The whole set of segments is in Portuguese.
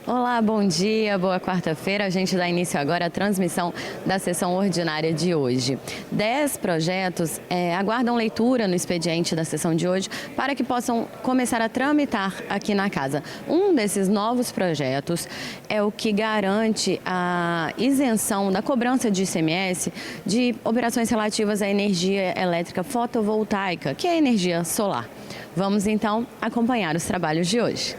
Olá, bom dia, boa quarta-feira. A gente dá início agora à transmissão da sessão ordinária de hoje. 10 projetos aguardam leitura no expediente da sessão de hoje para que possam começar a tramitar aqui na casa. Um desses novos projetos é o que garante a isenção da cobrança de ICMS de operações relativas à energia elétrica fotovoltaica, que é a energia solar. Vamos então acompanhar os trabalhos de hoje.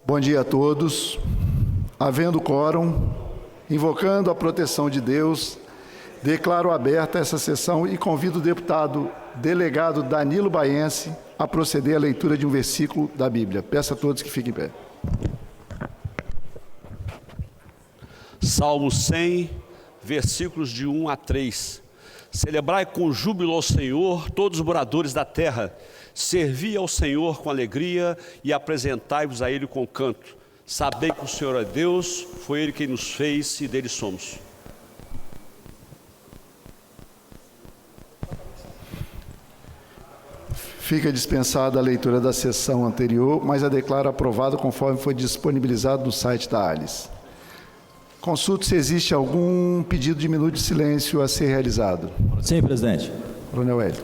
Bom dia a todos. Havendo quórum, invocando a proteção de Deus, declaro aberta essa sessão e convido o deputado delegado Danilo Baense a proceder à leitura de um versículo da Bíblia. Peço a todos que fiquem em pé. Salmo 100, versículos de 1 a 3. Celebrai com júbilo ao Senhor todos os moradores da terra. Servi ao Senhor com alegria e apresentai-vos a Ele com canto. Sabei que o Senhor é Deus, foi Ele quem nos fez e dele somos. Fica dispensada a leitura da sessão anterior, mas a declaro aprovada conforme foi disponibilizado no site da ALIS. Consulto se existe algum pedido de minuto de silêncio a ser realizado. Sim, presidente. Coronel Hélio.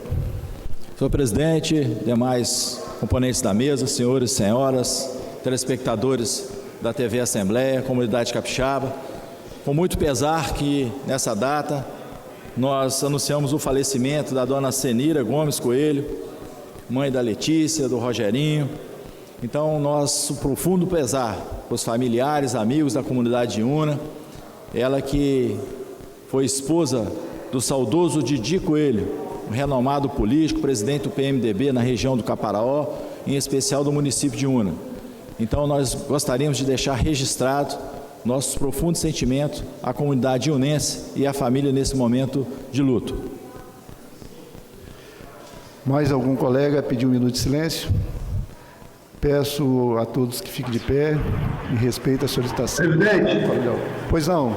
Senhor presidente, demais componentes da mesa, senhores e senhoras, telespectadores da TV Assembleia, comunidade capixaba, com muito pesar que nessa data nós anunciamos o falecimento da dona Senira Gomes Coelho, mãe da Letícia, do Rogerinho. Então, nosso profundo pesar para os familiares, amigos da comunidade de Una, ela que foi esposa do saudoso Didi Coelho, um renomado político, presidente do PMDB na região do Caparaó, em especial do município de Una. Então, nós gostaríamos de deixar registrado nossos profundos sentimentos à comunidade unense e à família nesse momento de luto. Mais algum colega pediu um minuto de silêncio? Peço a todos que fiquem de pé em respeito à solicitação. Presidente. Pois não.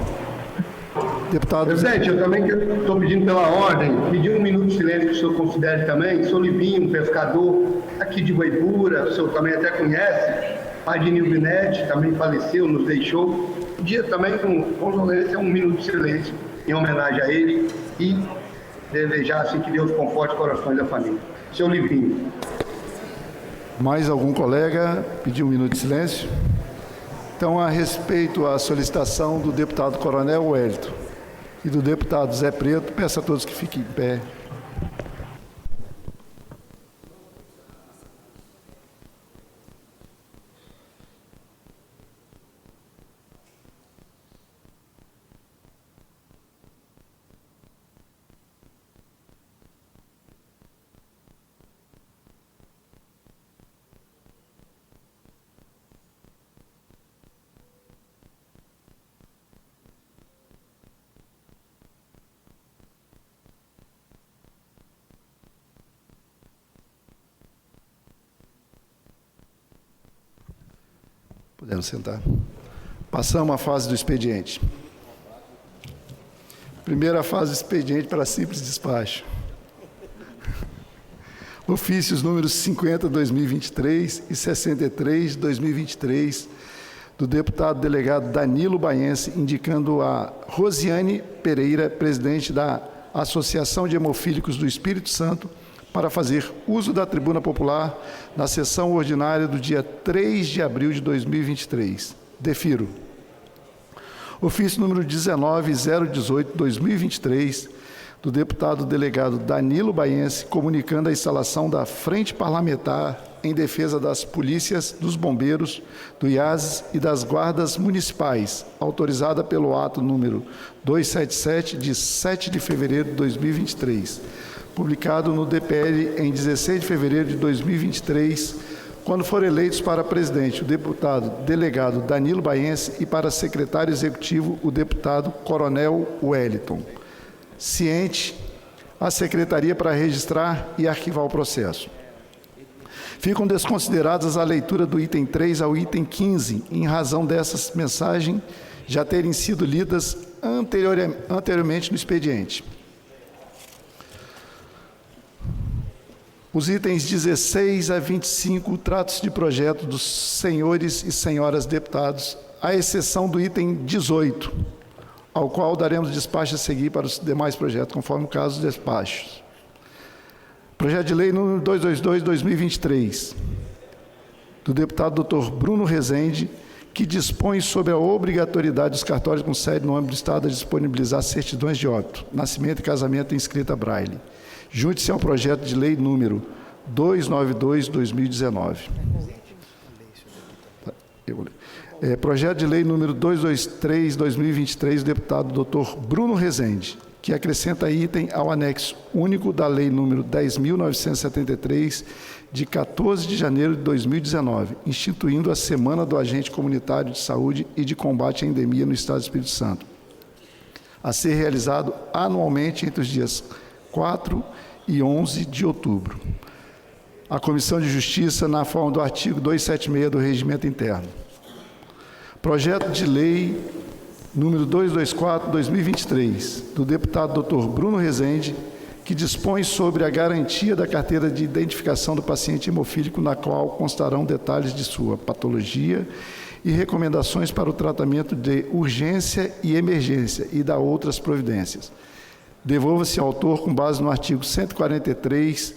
Deputado. Presidente, eu também estou pedindo pela ordem, pedir um minuto de silêncio que o senhor considere também. Sou Livinho, pescador aqui de Guaibura, o senhor também até conhece, pai de Nilvinete, também faleceu, nos deixou. Pedia também com condolência um minuto de silêncio em homenagem a ele e desejar assim que Deus conforte os corações da família. Seu Livinho. Mais algum colega pediu um minuto de silêncio? Então, a respeito à solicitação do deputado Coronel Wellington e do deputado Zé Preto, peço a todos que fiquem em pé. Podemos sentar. Passamos à fase do expediente. Primeira fase do expediente para simples despacho. Ofícios números 50/2023 e 63/2023 do deputado delegado Danilo Baense, indicando a Rosiane Pereira, presidente da Associação de Hemofílicos do Espírito Santo, para fazer uso da tribuna popular na sessão ordinária do dia 3 de abril de 2023. Defiro. Ofício número 19/018/2023, do deputado delegado Danilo Baense, comunicando a instalação da Frente Parlamentar em defesa das polícias, dos bombeiros, do IASES e das guardas municipais, autorizada pelo ato número 277, de 7 de fevereiro de 2023, publicado no DPL em 16 de fevereiro de 2023, quando forem eleitos para presidente o deputado delegado Danilo Baense e para secretário executivo o deputado Coronel Wellington. Ciente a secretaria para registrar e arquivar o processo. Ficam desconsideradas a leitura do item 3 ao item 15, em razão dessas mensagens já terem sido lidas anteriormente no expediente. Os itens 16 a 25 tratam-se de projetos dos senhores e senhoras deputados, à exceção do item 18, ao qual daremos despacho a seguir para os demais projetos, conforme o caso dos despachos. Projeto de lei número 222/2023, do deputado Dr. Bruno Rezende, que dispõe sobre a obrigatoriedade dos cartórios com sede no âmbito do Estado a disponibilizar certidões de óbito, nascimento e casamento em escrita braille. Junte-se ao projeto de lei número 292/2019. Projeto de lei número 223/2023, do deputado Dr. Bruno Rezende, que acrescenta item ao anexo único da lei número 10.973, de 14 de janeiro de 2019, instituindo a Semana do Agente Comunitário de Saúde e de Combate à Endemia no Estado do Espírito Santo, a ser realizado anualmente entre os dias 4 e 11 de outubro. A Comissão de Justiça, na forma do artigo 276 do Regimento Interno. Projeto de lei número 224/2023, do deputado Dr. Bruno Rezende, que dispõe sobre a garantia da carteira de identificação do paciente hemofílico, na qual constarão detalhes de sua patologia e recomendações para o tratamento de urgência e emergência e da outras providências. Devolva-se ao autor com base no artigo 143,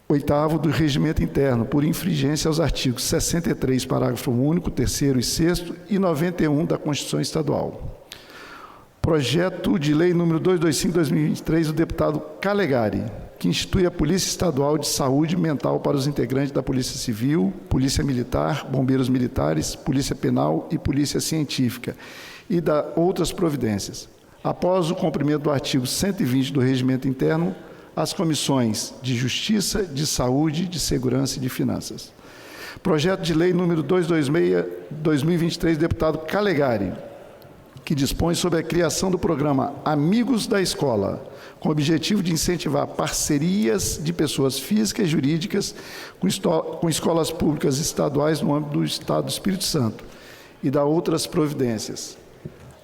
8º do Regimento Interno, por infringência aos artigos 63, parágrafo único, 3º e 6º e 91 da Constituição Estadual. Projeto de lei número 225/2023, do deputado Calegari, que institui a Polícia Estadual de Saúde Mental para os integrantes da Polícia Civil, Polícia Militar, Bombeiros Militares, Polícia Penal e Polícia Científica, e da outras providências. Após o cumprimento do artigo 120 do Regimento Interno, as comissões de Justiça, de Saúde, de Segurança e de Finanças. Projeto de lei número 226/2023, deputado Calegari, que dispõe sobre a criação do programa Amigos da Escola, com o objetivo de incentivar parcerias de pessoas físicas e jurídicas com escolas públicas estaduais no âmbito do Estado do Espírito Santo e da outras providências.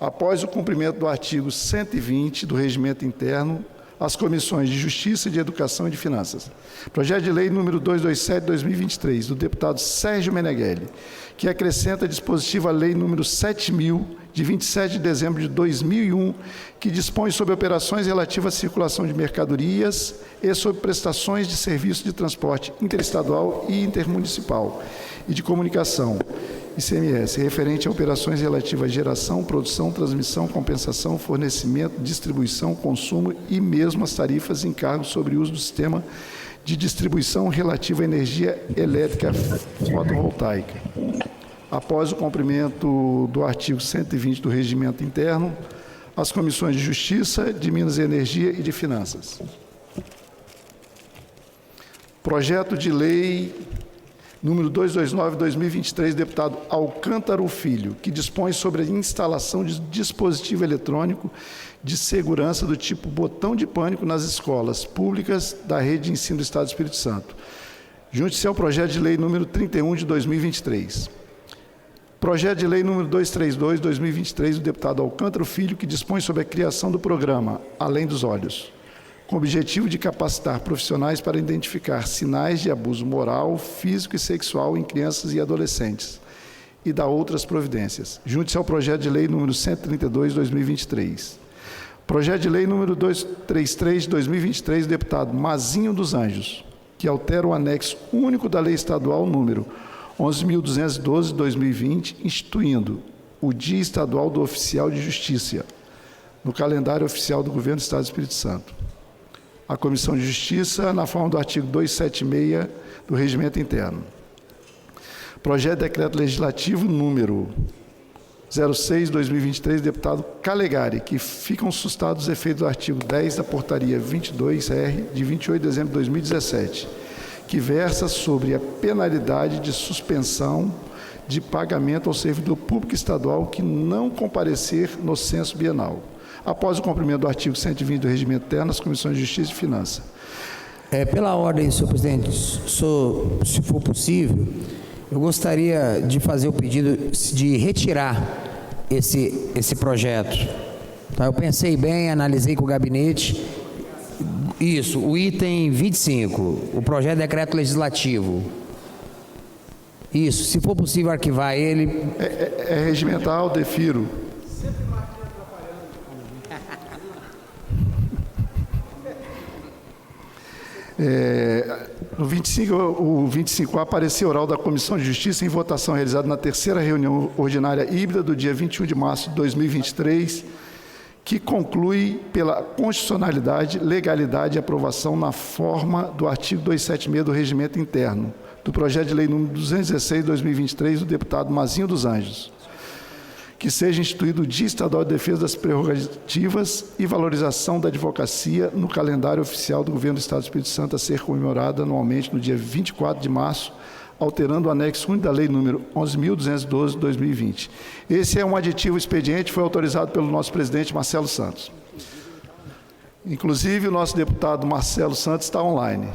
Após o cumprimento do artigo 120 do Regimento Interno, as comissões de Justiça, de Educação e de Finanças. Projeto de lei número 227/2023, do deputado Sérgio Meneghelli, que acrescenta dispositivo à lei número 7.000, de 27 de dezembro de 2001, que dispõe sobre operações relativas à circulação de mercadorias e sobre prestações de serviço de transporte interestadual e intermunicipal e de comunicação, ICMS, referente a operações relativas à geração, produção, transmissão, compensação, fornecimento, distribuição, consumo e mesmo as tarifas e encargos sobre o uso do sistema de distribuição relativa à energia elétrica fotovoltaica. Após o cumprimento do artigo 120 do Regimento Interno, as comissões de Justiça, de Minas e Energia e de Finanças. Projeto de lei número 229/2023, deputado Alcântara Filho, que dispõe sobre a instalação de dispositivo eletrônico de segurança do tipo botão de pânico nas escolas públicas da rede de ensino do Estado do Espírito Santo. Junte-se ao projeto de lei número 31 de 2023. Projeto de lei número 232/2023, do deputado Alcântara Filho, que dispõe sobre a criação do programa Além dos Olhos, com o objetivo de capacitar profissionais para identificar sinais de abuso moral, físico e sexual em crianças e adolescentes, e da outras providências. Junte-se ao projeto de lei número 132/2023. Projeto de lei número 233/2023, do deputado Mazinho dos Anjos, que altera o anexo único da lei estadual número 11.212/2020, instituindo o Dia Estadual do Oficial de Justiça, no calendário oficial do Governo do Estado do Espírito Santo. A Comissão de Justiça, na forma do artigo 276 do Regimento Interno. Projeto de Decreto Legislativo número 06/2023, deputado Calegari, que ficam sustados os efeitos do artigo 10 da Portaria 22R, de 28 de dezembro de 2017, que versa sobre a penalidade de suspensão de pagamento ao servidor público estadual que não comparecer no censo bienal. Após o cumprimento do artigo 120 do Regimento Interno, as Comissões de Justiça e Finanças. Pela ordem, senhor presidente, se for possível, eu gostaria de fazer o pedido de retirar esse projeto. Tá? Eu pensei bem, analisei com o gabinete, Isso, o item 25, o projeto de decreto legislativo. Isso, se for possível arquivar ele. É regimental, defiro. No 25, o 25A, parecer oral da Comissão de Justiça em votação realizada na terceira reunião ordinária híbrida do dia 21 de março de 2023, que conclui pela constitucionalidade, legalidade e aprovação na forma do artigo 276 do Regimento Interno, do projeto de lei número 216/2023 do deputado Mazinho dos Anjos, que seja instituído o Dia Estadual de Defesa das Prerrogativas e Valorização da Advocacia no calendário oficial do Governo do Estado do Espírito Santo, a ser comemorado anualmente no dia 24 de março, alterando o anexo único da lei número 11.212 de 2020. Esse é um aditivo expediente, foi autorizado pelo nosso presidente Marcelo Santos. Inclusive, o nosso deputado Marcelo Santos está online.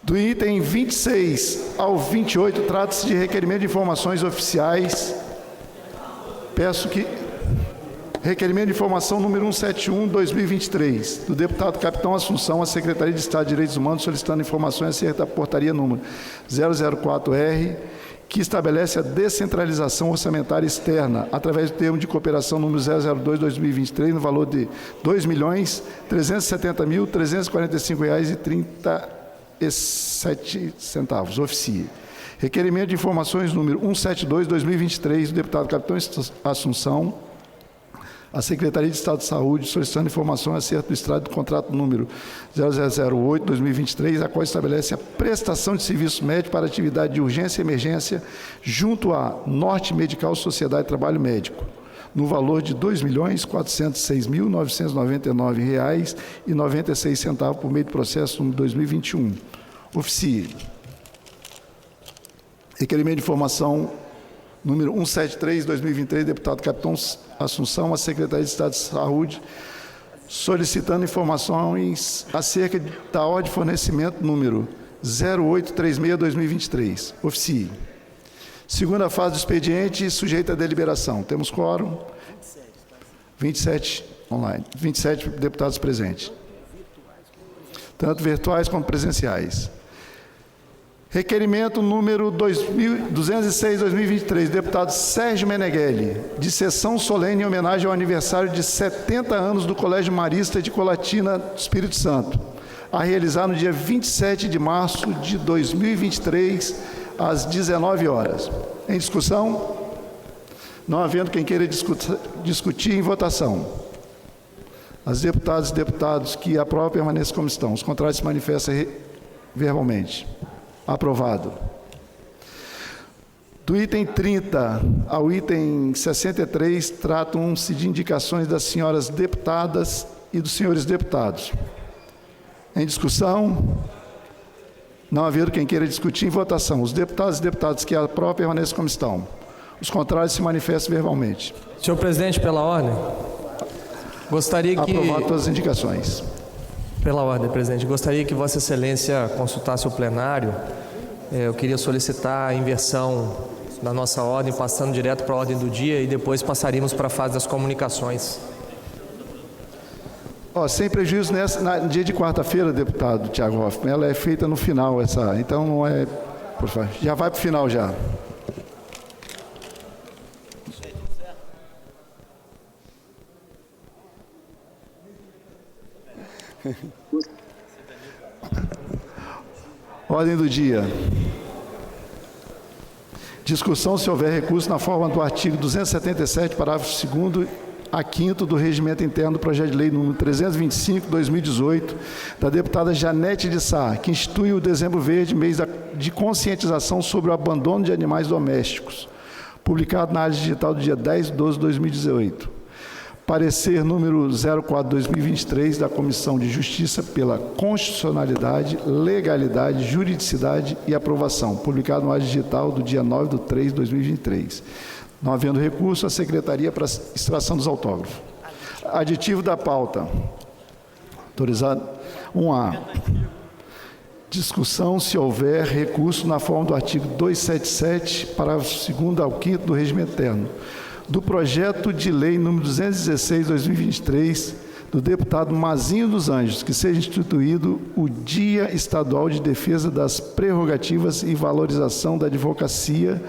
Do item 26 ao 28, trata-se de requerimento de informações oficiais. Peço que... Requerimento de informação número 171/2023, do deputado Capitão Assunção, à Secretaria de Estado de Direitos Humanos, solicitando informações acerca da portaria número 004R, que estabelece a descentralização orçamentária externa, através do termo de cooperação número 002/2023, no valor de R$ 2.370.345,37, oficie. Requerimento de informações número 172/2023, do deputado Capitão Assunção, a Secretaria de Estado de Saúde, solicitando informações acerca do extrato do contrato número 0008/2023, a qual estabelece a prestação de serviço médico para atividade de urgência e emergência junto à Norte Medical Sociedade de Trabalho Médico, no valor de R$ 2.406.999,96 por meio do processo número 2021. Oficie. Requerimento de informação número 173/2023, deputado Capitão Assunção, à Secretaria de Estado de Saúde, solicitando informações acerca da ordem de fornecimento número 0836/2023. Oficie. Segunda fase do expediente, sujeita a deliberação. Temos quórum. 27 online. 27 deputados presentes. Tanto virtuais como presenciais. Requerimento número 206/2023, deputado Sérgio Meneghelli, de sessão solene em homenagem ao aniversário de 70 anos do Colégio Marista de Colatina, Espírito Santo, a realizar no dia 27 de março de 2023, às 19 horas. Em discussão? Não havendo quem queira discutir, em votação. As deputadas e deputados que aprovam permaneçam como estão. Os contrários se manifestam verbalmente. Aprovado. Do item 30 ao item 63, tratam-se de indicações das senhoras deputadas e dos senhores deputados. Em discussão? Não havendo quem queira discutir, em votação. Os deputados e deputadas que aprovam permaneçam como estão. Os contrários se manifestam verbalmente. Senhor presidente, pela ordem, gostaria que... Aprovado todas as indicações. Pela ordem, presidente. Gostaria que Vossa Excelência consultasse o plenário. Eu queria solicitar a inversão da nossa ordem, passando direto para a ordem do dia e depois passaríamos para a fase das comunicações. Sem prejuízo, no dia de quarta-feira, deputado Tiago Hoffmann, ela é feita no final, então não é... Por favor, já vai para o final já. Ordem do dia. Discussão, se houver recurso, na forma do artigo 277, parágrafo 2º a 5º do Regimento Interno do Projeto de Lei número 325/2018, da deputada Janete de Sá, que institui o Dezembro Verde, mês de conscientização sobre o abandono de animais domésticos, publicado na área digital do dia 10/12/2018. Parecer número 04/2023 da Comissão de Justiça pela Constitucionalidade, Legalidade, Juridicidade e Aprovação, publicado no área digital do dia 9/3/2023. Não havendo recurso, a Secretaria para extração dos autógrafos. Aditivo da pauta. Autorizado. 1A. Discussão, se houver recurso, na forma do artigo 277, parágrafo 2º ao 5º do Regimento Interno, do projeto de lei número 216/2023, do deputado Mazinho dos Anjos, que seja instituído o Dia Estadual de Defesa das Prerrogativas e Valorização da Advocacia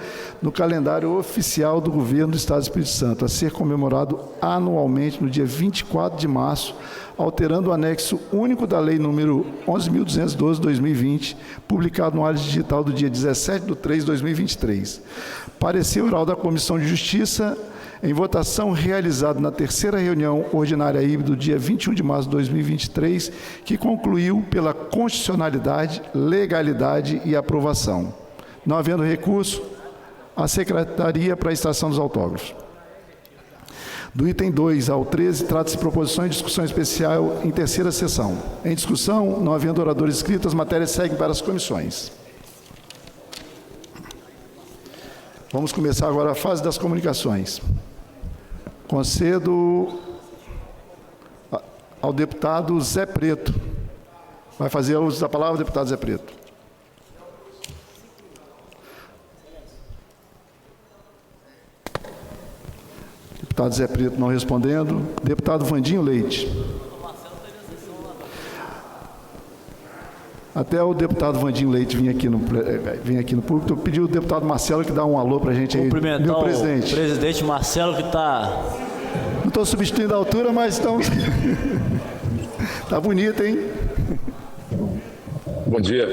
no calendário oficial do Governo do Estado do Espírito Santo, a ser comemorado anualmente no dia 24 de março, alterando o anexo único da Lei número 11.212/2020, publicado no Ares Digital do dia 17/3/2023. Parecer oral da Comissão de Justiça, em votação realizada na terceira reunião ordinária híbrida do dia 21 de março de 2023, que concluiu pela constitucionalidade, legalidade e aprovação. Não havendo recurso, a Secretaria para a extração dos autógrafos. Do item 2 ao 13, trata-se de proposição e discussão especial em terceira sessão. Em discussão, não havendo oradores inscritos, as matérias seguem para as comissões. Vamos começar agora a fase das comunicações. Concedo ao deputado Zé Preto. Vai fazer uso da palavra, deputado Zé Preto. Deputado Zé Preto não respondendo. Deputado Vandinho Leite. Até o deputado Vandinho Leite vir aqui no público. Eu pedi o deputado Marcelo que dá um alô para a gente aí. Cumprimentar meu presidente. o presidente Marcelo, que está... Não estou substituindo a altura, mas estamos... Está bonito, hein? Bom dia.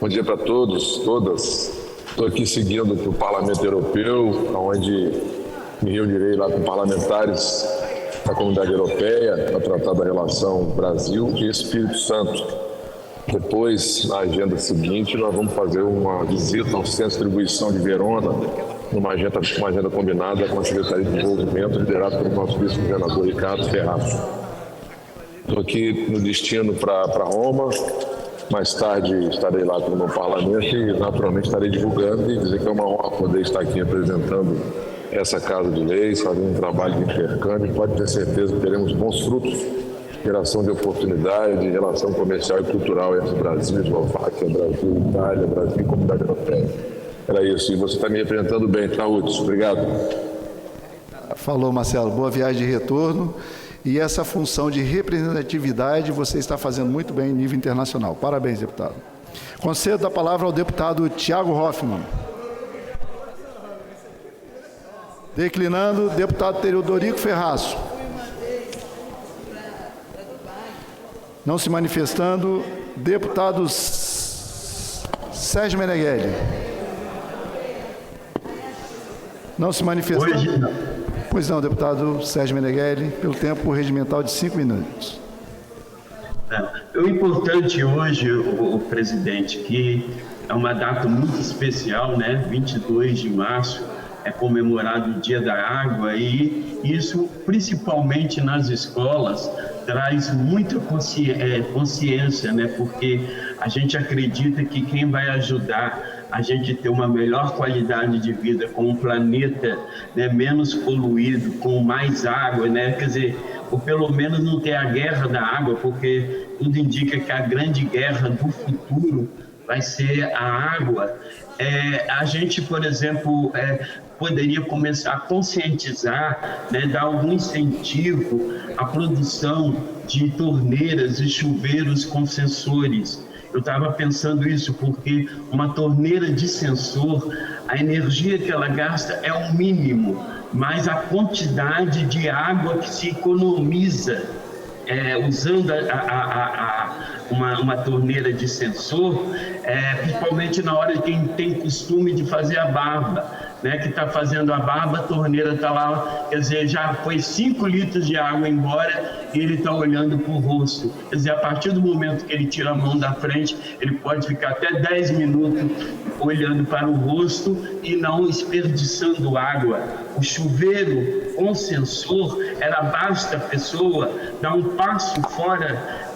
Bom dia para todos, todas. Estou aqui seguindo para o Parlamento Europeu, onde me reunirei lá com parlamentares da Comunidade Europeia para tratar da relação Brasil e Espírito Santo. Depois, na agenda seguinte, nós vamos fazer uma visita ao Centro de Distribuição de Verona, uma agenda combinada com a Secretaria de Desenvolvimento, liderada pelo nosso vice-governador Ricardo Ferraz. Estou aqui no destino para Roma, mais tarde estarei lá no Parlamento e, naturalmente, estarei divulgando e dizer que é uma honra poder estar aqui representando essa Casa de Leis, fazendo um trabalho de intercâmbio. Pode ter certeza que teremos bons frutos, geração de oportunidade, relação comercial e cultural entre Brasil, Eslováquia, Brasil, Itália, Brasil e Comunidade Europeia. Era isso. E você está me representando bem, Taúdes. Obrigado. Falou, Marcelo. Boa viagem de retorno. E essa função de representatividade você está fazendo muito bem em nível internacional. Parabéns, deputado. Concedo a palavra ao deputado Tiago Hoffmann. Declinando, deputado Teodorico Ferraz. Não se manifestando, deputado Sérgio Meneghelli. Não se manifestando. Hoje não. Pois não, deputado Sérgio Meneghelli, pelo tempo regimental de 5 minutos. O importante hoje, o presidente, que é uma data muito especial, né? 22 de março, é comemorado o Dia da Água, e isso, principalmente nas escolas, traz muita consciência, né? Porque a gente acredita que quem vai ajudar a gente ter uma melhor qualidade de vida com um planeta, né, menos poluído, com mais água, né? Quer dizer, ou pelo menos não ter a guerra da água, porque tudo indica que a grande guerra do futuro vai ser a água. A gente, por exemplo, poderia começar a conscientizar, né, dar algum incentivo à produção de torneiras e chuveiros com sensores. Eu estava pensando isso porque uma torneira de sensor, a energia que ela gasta é o mínimo, mas a quantidade de água que se economiza usando uma torneira de sensor, principalmente na hora de quem tem costume de fazer a barba, né, que está fazendo a barba, a torneira está lá, quer dizer, já foi 5 litros de água embora e ele está olhando para o rosto. Quer dizer, a partir do momento que ele tira a mão da frente, ele pode ficar até 10 minutos olhando para o rosto e não desperdiçando água. O chuveiro com sensor, basta a pessoa dar um passo fora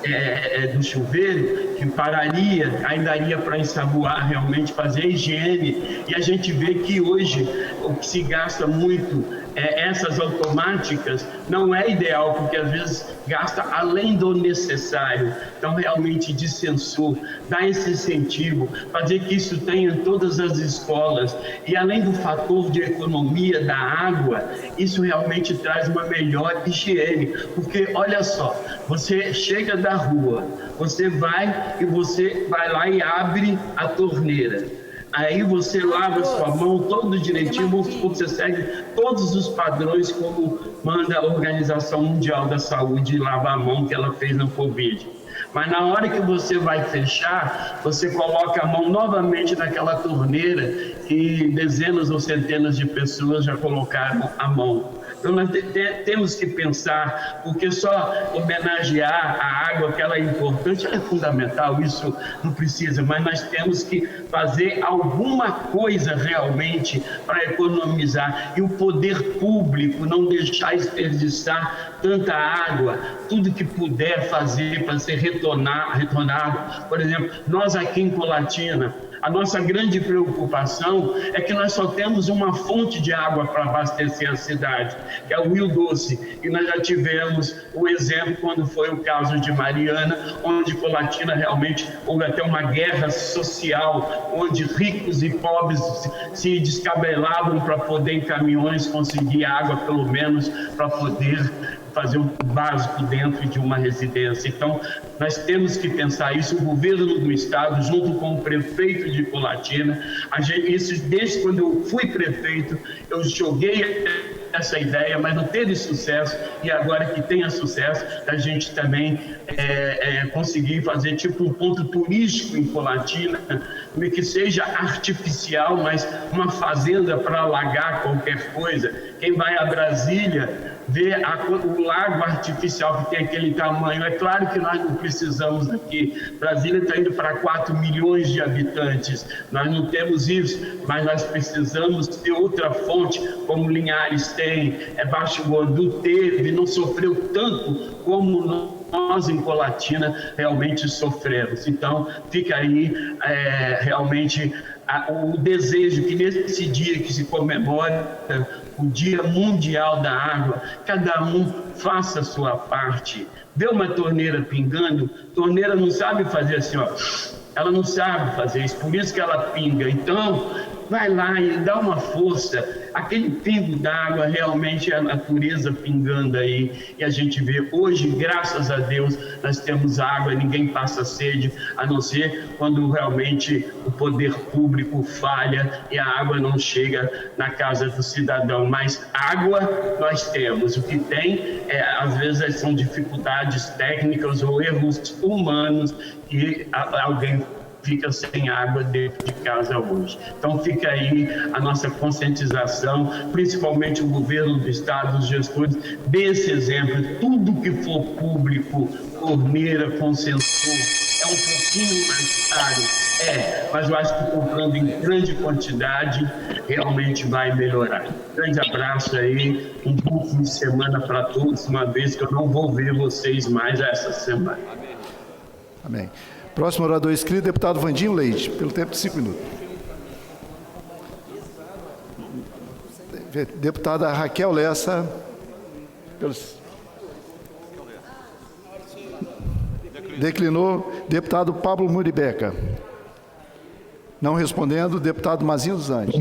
do chuveiro, que pararia, aí daria para ensaboar realmente, fazer a higiene. E a gente vê que hoje o que se gasta muito essas automáticas não é ideal, porque às vezes gasta além do necessário. Então, realmente, de sensor, dar esse incentivo, fazer que isso tenha em todas as escolas. E além do fator de economia da água, isso realmente traz uma melhor higiene, porque olha só, você chega da rua, você vai lá e abre a torneira. Aí você lava sua mão todo direitinho, você segue todos os padrões como manda a Organização Mundial da Saúde lavar a mão que ela fez na Covid. Mas na hora que você vai fechar, você coloca a mão novamente naquela torneira que dezenas ou centenas de pessoas já colocaram a mão. Então nós temos que pensar, porque só homenagear a água, que ela é importante, ela é fundamental, isso não precisa, mas nós temos que fazer alguma coisa realmente para economizar. E o poder público não deixar desperdiçar tanta água, tudo que puder fazer para ser retornado. Por exemplo, nós aqui em Colatina, a nossa grande preocupação é que nós só temos uma fonte de água para abastecer a cidade, que é o Rio Doce. E nós já tivemos o exemplo quando foi o caso de Mariana, onde Colatina realmente houve até uma guerra social, onde ricos e pobres se descabelavam para poder em caminhões conseguir água, pelo menos para poder fazer o básico dentro de uma residência. Então, nós temos que pensar isso, o governo do estado, junto com o prefeito de Colatina, desde quando eu fui prefeito, eu joguei essa ideia, mas não teve sucesso, e agora que tenha sucesso, a gente também conseguir fazer tipo um ponto turístico em Colatina, que seja artificial, mas uma fazenda para alagar qualquer coisa. Quem vai a Brasília vê o lago artificial que tem aquele tamanho. É claro que nós não precisamos aqui. Brasília está indo para 4 milhões de habitantes. Nós não temos isso, mas nós precisamos ter outra fonte, como Linhares tem, Baixo Guandu teve, não sofreu tanto como nós em Colatina realmente sofremos. Então, fica aí realmente o desejo que nesse dia que se comemora o Dia Mundial da Água, cada um faça a sua parte. Vê uma torneira pingando, torneira não sabe fazer assim, ó. Ela não sabe fazer isso, por isso que ela pinga. Então, vai lá e dá uma força. Aquele pingo d'água realmente é a natureza pingando aí. E a gente vê hoje, graças a Deus, nós temos água, ninguém passa sede, a não ser quando realmente o poder público falha e a água não chega na casa do cidadão. Mas água nós temos. O que tem, às vezes, são dificuldades técnicas ou erros humanos e alguém fica sem água dentro de casa hoje. Então fica aí a nossa conscientização, principalmente o governo do estado, os gestores, desse exemplo. Tudo que for público, torneira com sensor, é um pouquinho mais caro, mas eu acho que comprando em grande quantidade realmente vai melhorar. Grande abraço aí, um bom fim de semana para todos, uma vez que eu não vou ver vocês mais essa semana. Amém. Próximo orador inscrito, deputado Vandinho Leite, pelo tempo de 5 minutos. Deputada Raquel Lessa, declinou. Deputado Pablo Muribeca. Não respondendo, deputado Mazinho dos Anjos.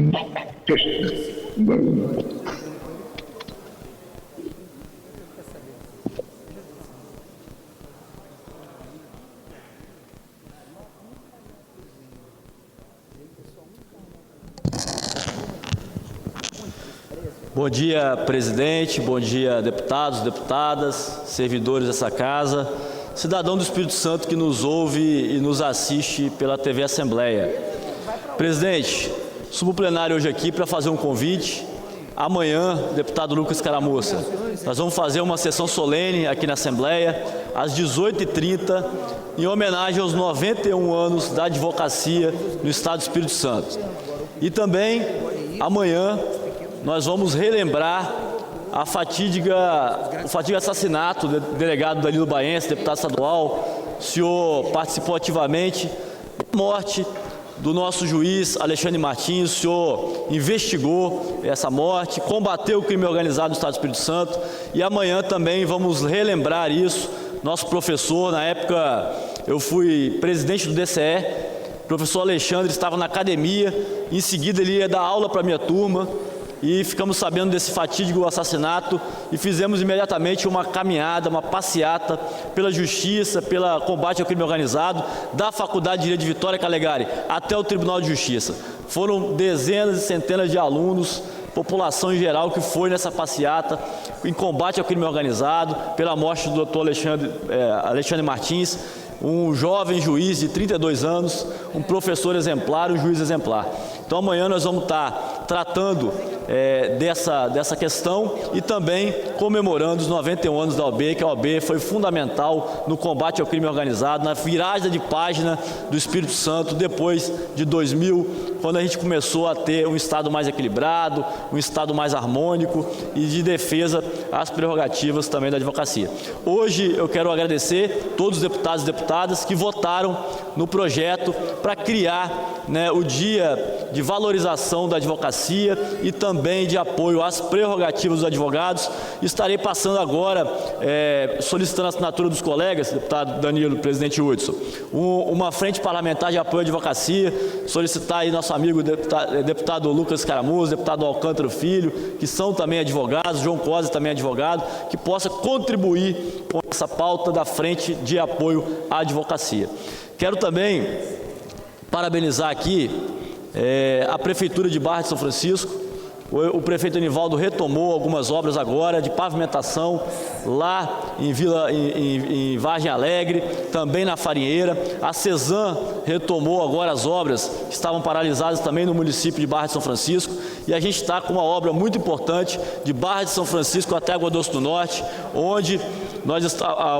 Bom dia, presidente, bom dia, deputados, deputadas, servidores dessa casa, cidadão do Espírito Santo que nos ouve e nos assiste pela TV Assembleia. Presidente, subo o plenário hoje aqui para fazer um convite. Amanhã, deputado Lucas Caramoça, nós vamos fazer uma sessão solene aqui na Assembleia, às 18h30, em homenagem aos 91 anos da advocacia no Estado do Espírito Santo. E também, amanhã, nós vamos relembrar o fatídico assassinato do delegado Danilo Baense, deputado estadual. O senhor participou ativamente da morte do nosso juiz Alexandre Martins. O senhor investigou essa morte, combateu o crime organizado no Estado do Espírito Santo. E amanhã também vamos relembrar isso. Nosso professor, na época eu fui presidente do DCE, o professor Alexandre estava na academia, em seguida ele ia dar aula para a minha turma. e ficamos sabendo desse fatídico assassinato e fizemos imediatamente uma caminhada, uma passeata pela justiça, pelo combate ao crime organizado, da Faculdade de Direito de Vitória Calegari até o Tribunal de Justiça. Foram dezenas e centenas de alunos, população em geral, que foi nessa passeata em combate ao crime organizado, pela morte do Dr. Alexandre Martins, um jovem juiz de 32 anos, um professor exemplar, um juiz exemplar. Então amanhã nós vamos estar tratando dessa questão e também comemorando os 91 anos da OAB, que a OAB foi fundamental no combate ao crime organizado, na virada de página do Espírito Santo depois de 2000, quando a gente começou a ter um Estado mais equilibrado, um Estado mais harmônico e de defesa às prerrogativas também da advocacia. Hoje eu quero agradecer todos os deputados e deputadas que votaram no projeto para criar, o Dia de Valorização da Advocacia e também de apoio às prerrogativas dos advogados. Estarei passando agora, solicitando a assinatura dos colegas, deputado Danilo, presidente Hudson, uma frente parlamentar de apoio à advocacia, solicitar aí nosso amigo deputado Lucas Caramuza, deputado Alcântara Filho, que são também advogados, João Cosa também advogado, que possa contribuir com essa pauta da frente de apoio à advocacia. Quero também parabenizar aqui a Prefeitura de Barra de São Francisco. O prefeito Anivaldo retomou algumas obras agora de pavimentação lá em Vargem Alegre, também na Farinheira. A Cesan retomou agora as obras que estavam paralisadas também no município de Barra de São Francisco. E a gente está com uma obra muito importante de Barra de São Francisco até Água Doce do Norte, onde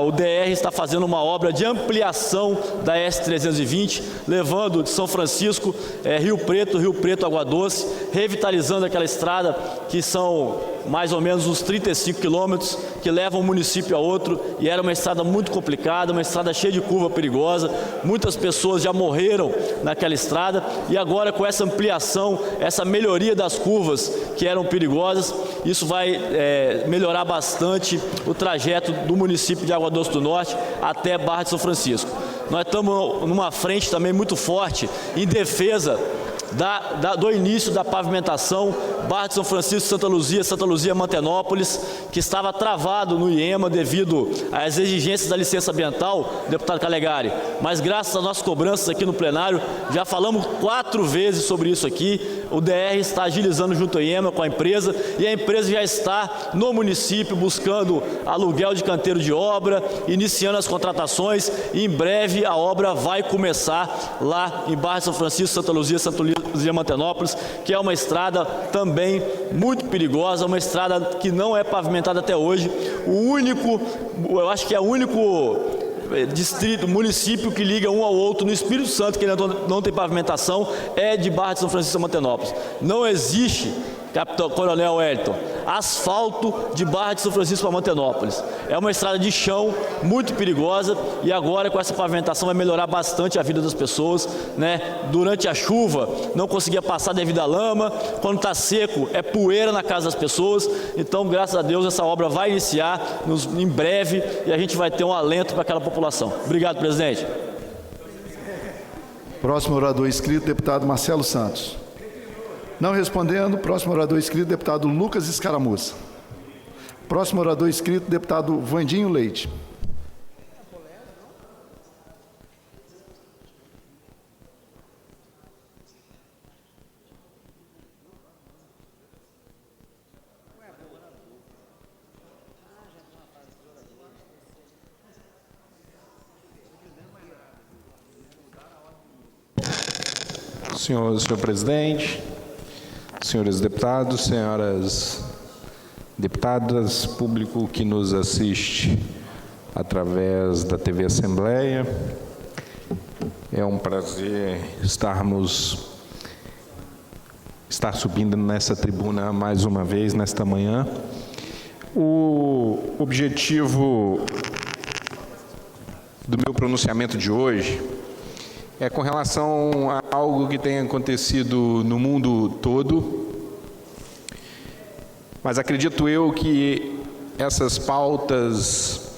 o DR está fazendo uma obra de ampliação da S-320, levando de São Francisco, Rio Preto, Água Doce, revitalizando aquela estrada que são mais ou menos uns 35 quilômetros, que levam um município a outro, e era uma estrada muito complicada, uma estrada cheia de curva perigosa. Muitas pessoas já morreram naquela estrada, e agora com essa ampliação, essa melhoria das curvas que eram perigosas, isso vai melhorar bastante o trajeto do município de Água Doce do Norte até Barra de São Francisco. Nós estamos numa frente também muito forte em defesa do início da pavimentação Barra de São Francisco, Santa Luzia, Mantenópolis, que estava travado no IEMA devido às exigências da licença ambiental, deputado Calegari. Mas graças às nossas cobranças aqui no plenário, já falamos 4 vezes sobre isso aqui, o DR está agilizando junto ao IEMA com a empresa, e a empresa já está no município buscando aluguel de canteiro de obra, iniciando as contratações, e em breve a obra vai começar lá em Barra de São Francisco, Santa Luzia, Mantenópolis, que é uma estrada também muito perigosa, uma estrada que não é pavimentada até hoje. Eu acho que é o único município que liga um ao outro no Espírito Santo que ainda não tem pavimentação, é de Barra de São Francisco, Mantenópolis. Não existe, Capitão Coronel Wellington, asfalto de Barra de São Francisco para Mantenópolis. É uma estrada de chão muito perigosa, e agora com essa pavimentação vai melhorar bastante a vida das pessoas, Durante a chuva não conseguia passar devido à lama, quando está seco é poeira na casa das pessoas. Então, graças a Deus, essa obra vai iniciar em breve e a gente vai ter um alento para aquela população. Obrigado, presidente. Próximo orador inscrito, deputado Marcelo Santos. Não respondendo, próximo orador inscrito, deputado Lucas Escaramuza. Próximo orador inscrito, deputado Vandinho Leite. Senhor presidente, senhores deputados, senhoras deputadas, público que nos assiste através da TV Assembleia, é um prazer estar subindo nessa tribuna mais uma vez nesta manhã. O objetivo do meu pronunciamento de hoje é com relação a algo que tem acontecido no mundo todo, mas acredito eu que essas pautas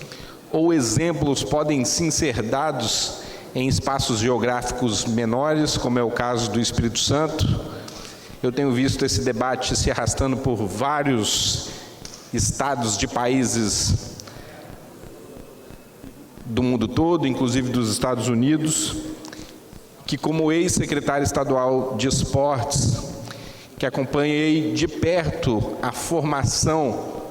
ou exemplos podem sim ser dados em espaços geográficos menores, como é o caso do Espírito Santo, Eu tenho visto esse debate se arrastando por vários estados de países do mundo todo, inclusive dos Estados Unidos, que como ex-secretário estadual de esportes, que acompanhei de perto a formação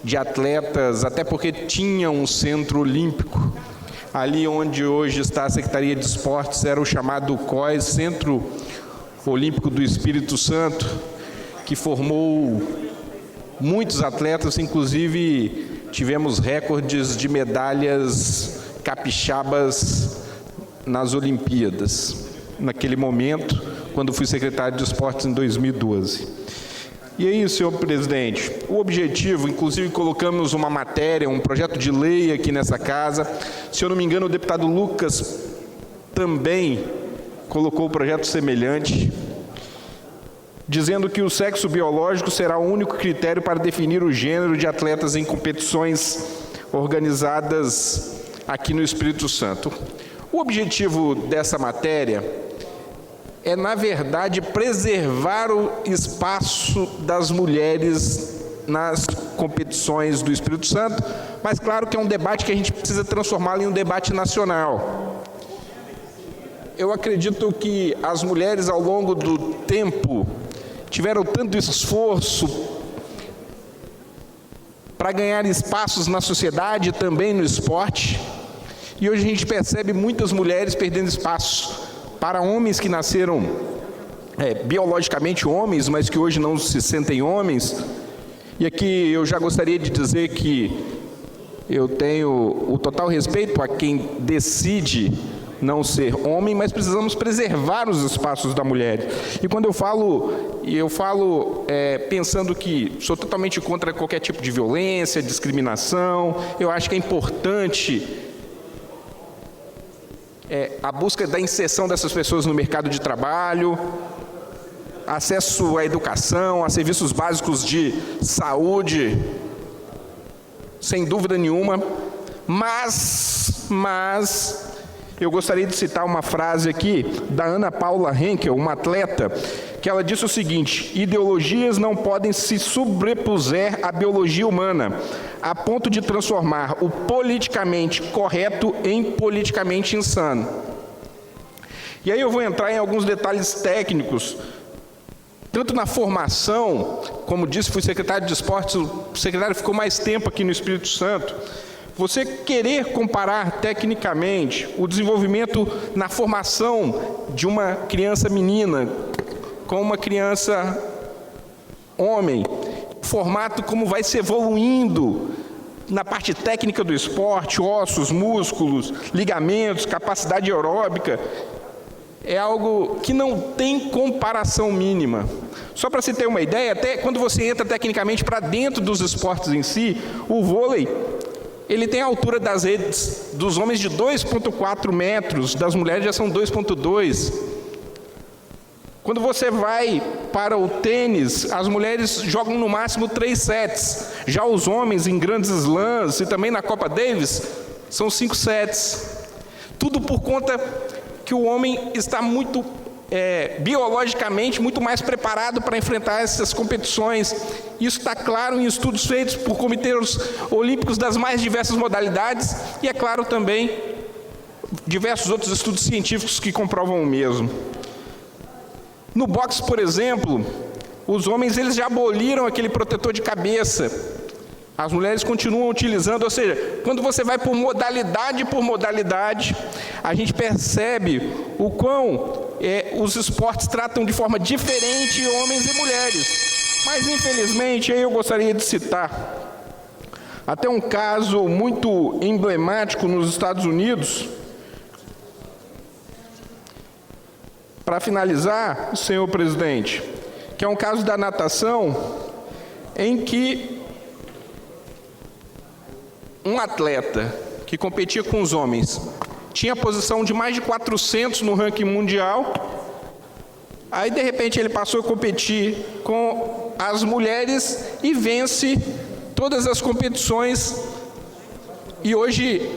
de atletas, até porque tinha um centro olímpico, ali onde hoje está a Secretaria de Esportes, era o chamado COES, Centro Olímpico do Espírito Santo, que formou muitos atletas, inclusive tivemos recordes de medalhas capixabas nas Olimpíadas, naquele momento, quando fui secretário de Esportes em 2012. E aí, senhor presidente, o objetivo, inclusive colocamos uma matéria, um projeto de lei aqui nessa casa, se eu não me engano o deputado Lucas também colocou um projeto semelhante, dizendo que o sexo biológico será o único critério para definir o gênero de atletas em competições organizadas aqui no Espírito Santo. O objetivo dessa matéria é, na verdade, preservar o espaço das mulheres nas competições do Espírito Santo, mas claro que é um debate que a gente precisa transformá-lo em um debate nacional. Eu acredito que as mulheres, ao longo do tempo, tiveram tanto esforço para ganhar espaços na sociedade e também no esporte, e hoje a gente percebe muitas mulheres perdendo espaço para homens que nasceram biologicamente homens, mas que hoje não se sentem homens. E aqui eu já gostaria de dizer que eu tenho o total respeito a quem decide não ser homem, mas precisamos preservar os espaços da mulher. E quando eu falo pensando que sou totalmente contra qualquer tipo de violência, discriminação, eu acho que é importante a busca da inserção dessas pessoas no mercado de trabalho, acesso à educação, a serviços básicos de saúde, sem dúvida nenhuma, mas eu gostaria de citar uma frase aqui da Ana Paula Henkel, uma atleta, que ela disse o seguinte: ideologias não podem se sobrepuser à biologia humana, a ponto de transformar o politicamente correto em politicamente insano. E aí eu vou entrar em alguns detalhes técnicos, tanto na formação, como disse, fui secretário de esportes, o secretário ficou mais tempo aqui no Espírito Santo. Você querer comparar tecnicamente o desenvolvimento na formação de uma criança menina com uma criança homem, formato como vai se evoluindo na parte técnica do esporte, ossos, músculos, ligamentos, capacidade aeróbica, é algo que não tem comparação mínima. Só para você ter uma ideia, até quando você entra tecnicamente para dentro dos esportes em si, o vôlei, ele tem a altura das redes dos homens de 2,4 metros, das mulheres já são 2,2. Quando você vai para o tênis, as mulheres jogam no máximo 3 sets. Já os homens, em grandes slams e também na Copa Davis, são 5 sets. Tudo por conta que o homem está muito, biologicamente, muito mais preparado para enfrentar essas competições. Isso está claro em estudos feitos por comitês olímpicos das mais diversas modalidades e, é claro, também diversos outros estudos científicos que comprovam o mesmo. No boxe, por exemplo, os homens eles já aboliram aquele protetor de cabeça. As mulheres continuam utilizando, ou seja, quando você vai por modalidade, a gente percebe o quão os esportes tratam de forma diferente homens e mulheres. Mas, infelizmente, aí eu gostaria de citar até um caso muito emblemático nos Estados Unidos. Para finalizar, senhor presidente, que é um caso da natação, em que um atleta que competia com os homens tinha a posição de mais de 400 no ranking mundial, aí de repente ele passou a competir com as mulheres e vence todas as competições, e hoje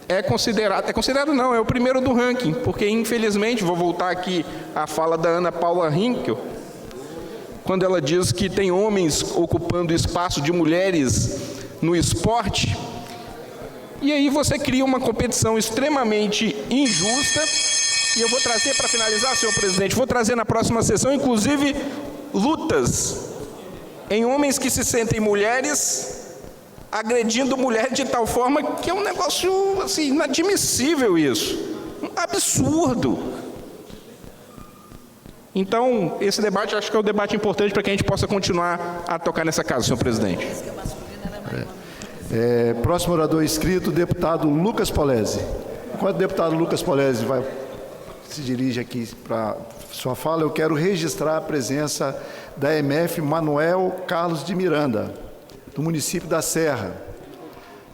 é considerado não, é o primeiro do ranking, porque infelizmente, vou voltar aqui à fala da Ana Paula Hinkel, quando ela diz que tem homens ocupando o espaço de mulheres no esporte, e aí você cria uma competição extremamente injusta, e eu vou trazer, para finalizar, senhor presidente, vou trazer na próxima sessão, inclusive, lutas em homens que se sentem mulheres, agredindo mulher de tal forma que é um negócio assim, inadmissível isso, um absurdo. Então, esse debate acho que é um debate importante para que a gente possa continuar a tocar nessa casa, senhor presidente. Próximo orador inscrito, deputado Lucas Polezi. Enquanto o deputado Lucas Polezi se dirige aqui para sua fala, eu quero registrar a presença da MF Manuel Carlos de Miranda, do município da Serra.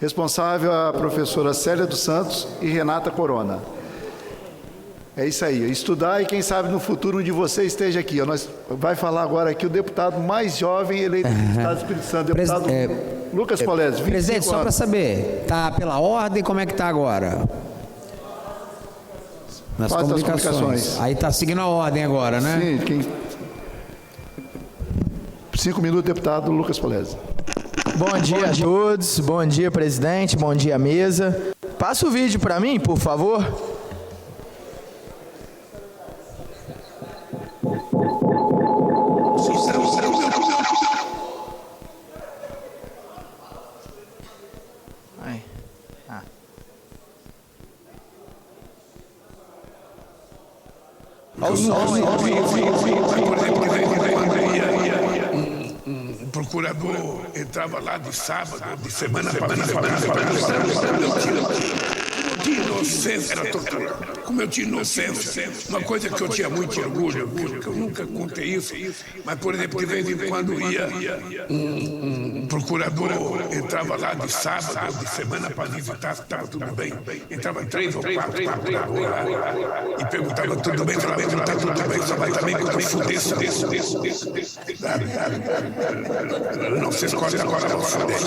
Responsável a professora Célia dos Santos e Renata Corona. É isso aí, estudar e quem sabe no futuro um de vocês esteja aqui. Vai falar agora aqui o deputado mais jovem eleito do Estado do Espírito Santo, deputado Lucas Polezi. Presidente, só para saber, está pela ordem, como é que está agora? Nas comunicações. Aí está seguindo a ordem agora, né? Sim. 5 minutos, deputado Lucas Polezi. Bom dia a todos, bom dia, presidente, bom dia, mesa. Passa o vídeo para mim, por favor. Um procurador entrava lá de sábado, de semana para inocência, era tortura. Como eu tinha inocência, uma coisa que eu tinha muito orgulho, que eu nunca contei isso, mas, por exemplo, de vez em quando ia um procurador entrava lá de sábado, de semana para visitar se estava tudo bem. Entrava 3 ou 4 e perguntava tudo bem, falava, está tudo bem, só vai também quando eu fuder. Eu não sei se agora vou fuder.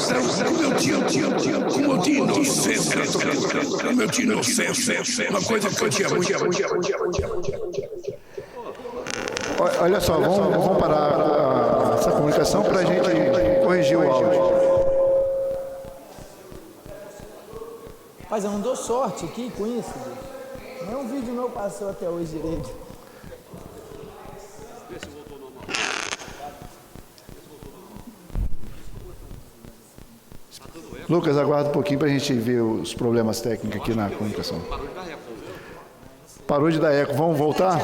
Como eu tinha inocência, era tortura. Como eu tinha inocência, uma coisa que eu tinha muito. Olha só, vamos parar essa comunicação para a gente corrigir o áudio. Mas eu não dou sorte aqui com isso. Nenhum vídeo meu passou até hoje direito. Lucas, aguarda um pouquinho para a gente ver os problemas técnicos aqui na comunicação. Parou de dar eco. Vamos voltar?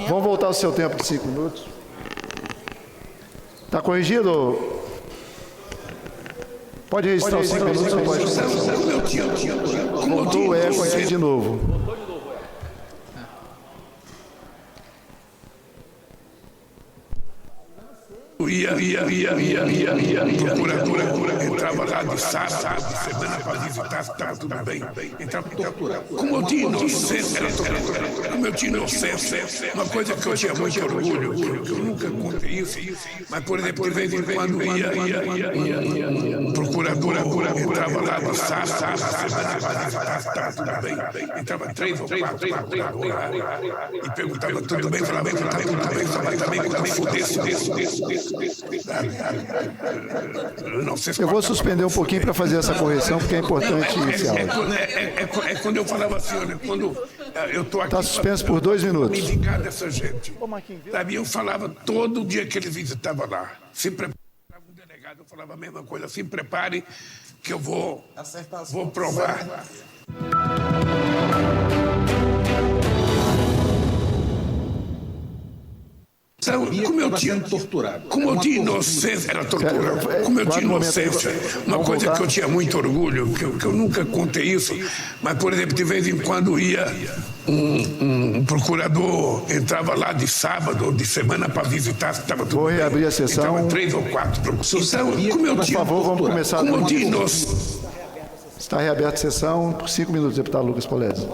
Vamos voltar ao seu tempo de 5 minutos. Está corrigido? Pode registrar os 5 minutos. Voltou o eco aqui de novo. Procuradora entrava lá de sábado, de semana para visitar se estava tudo bem. Entrava tortura. Como eu tinha inocência, era tortura. Como eu tinha inocência, uma coisa que eu tinha muito orgulho, que eu nunca contei isso, mas, por exemplo, de vez em quando ia um procurador entrava lá de sábado, de semana para visitar se estava tudo bem. Entrava 3 ou 4 e perguntava tudo bem, falava, está tudo bem, só vai também quando eu fudesse. Eu vou suspender um pouquinho para fazer essa correção, porque é importante esse áudio. É quando eu falava assim, olha, quando eu estou aqui... Está suspenso por 2 minutos. Me indicar dessa gente. Sabe, eu falava todo dia que ele visitava lá. Se prepare, um delegado, eu falava a mesma coisa. Se prepare que eu vou provar. Como eu tinha torturado. Como eu tinha inocência, era tortura. Como eu tinha inocência, uma coisa que eu tinha muito orgulho, que eu nunca contei isso, mas, por exemplo, de vez em quando ia um procurador entrava lá de sábado ou de semana para visitar se estava tudo bem. Vou reabrir a sessão. Entrava 3 ou 4 procuradores. Como eu tinha, por favor, vamos começar. Como eu tinha inocência. Está reaberta a sessão por 5 minutos, deputado Lucas Polezi.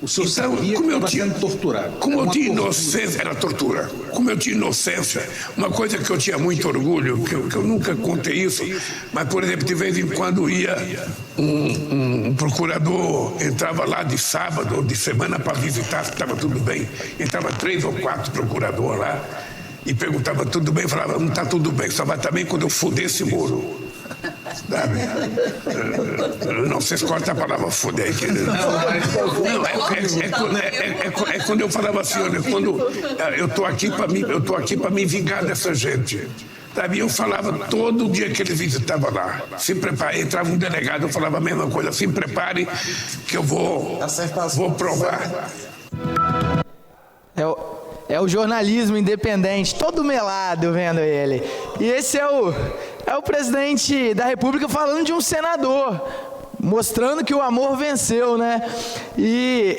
O senhor sabia que estava sendo torturado. Como eu tinha inocência, era tortura. Como eu tinha inocência, uma coisa que eu tinha muito orgulho, que eu nunca contei isso, mas, por exemplo, de vez em quando ia um procurador, entrava lá de sábado ou de semana para visitar se estava tudo bem. Entrava 3 ou 4 procuradores lá e perguntava tudo bem, falava, não está tudo bem, só vai estar bem quando eu fuder esse muro. Sabe? Não, vocês cortam a palavra foder aqui. É quando eu falava assim, olha, quando eu estou aqui para me vingar dessa gente. Sabe? Eu falava todo dia que ele visitava lá, se prepare, entrava um delegado, eu falava a mesma coisa, se prepare que eu vou provar. É o jornalismo independente, todo melado vendo ele. E esse é o presidente da República falando de um senador, mostrando que o amor venceu, né? E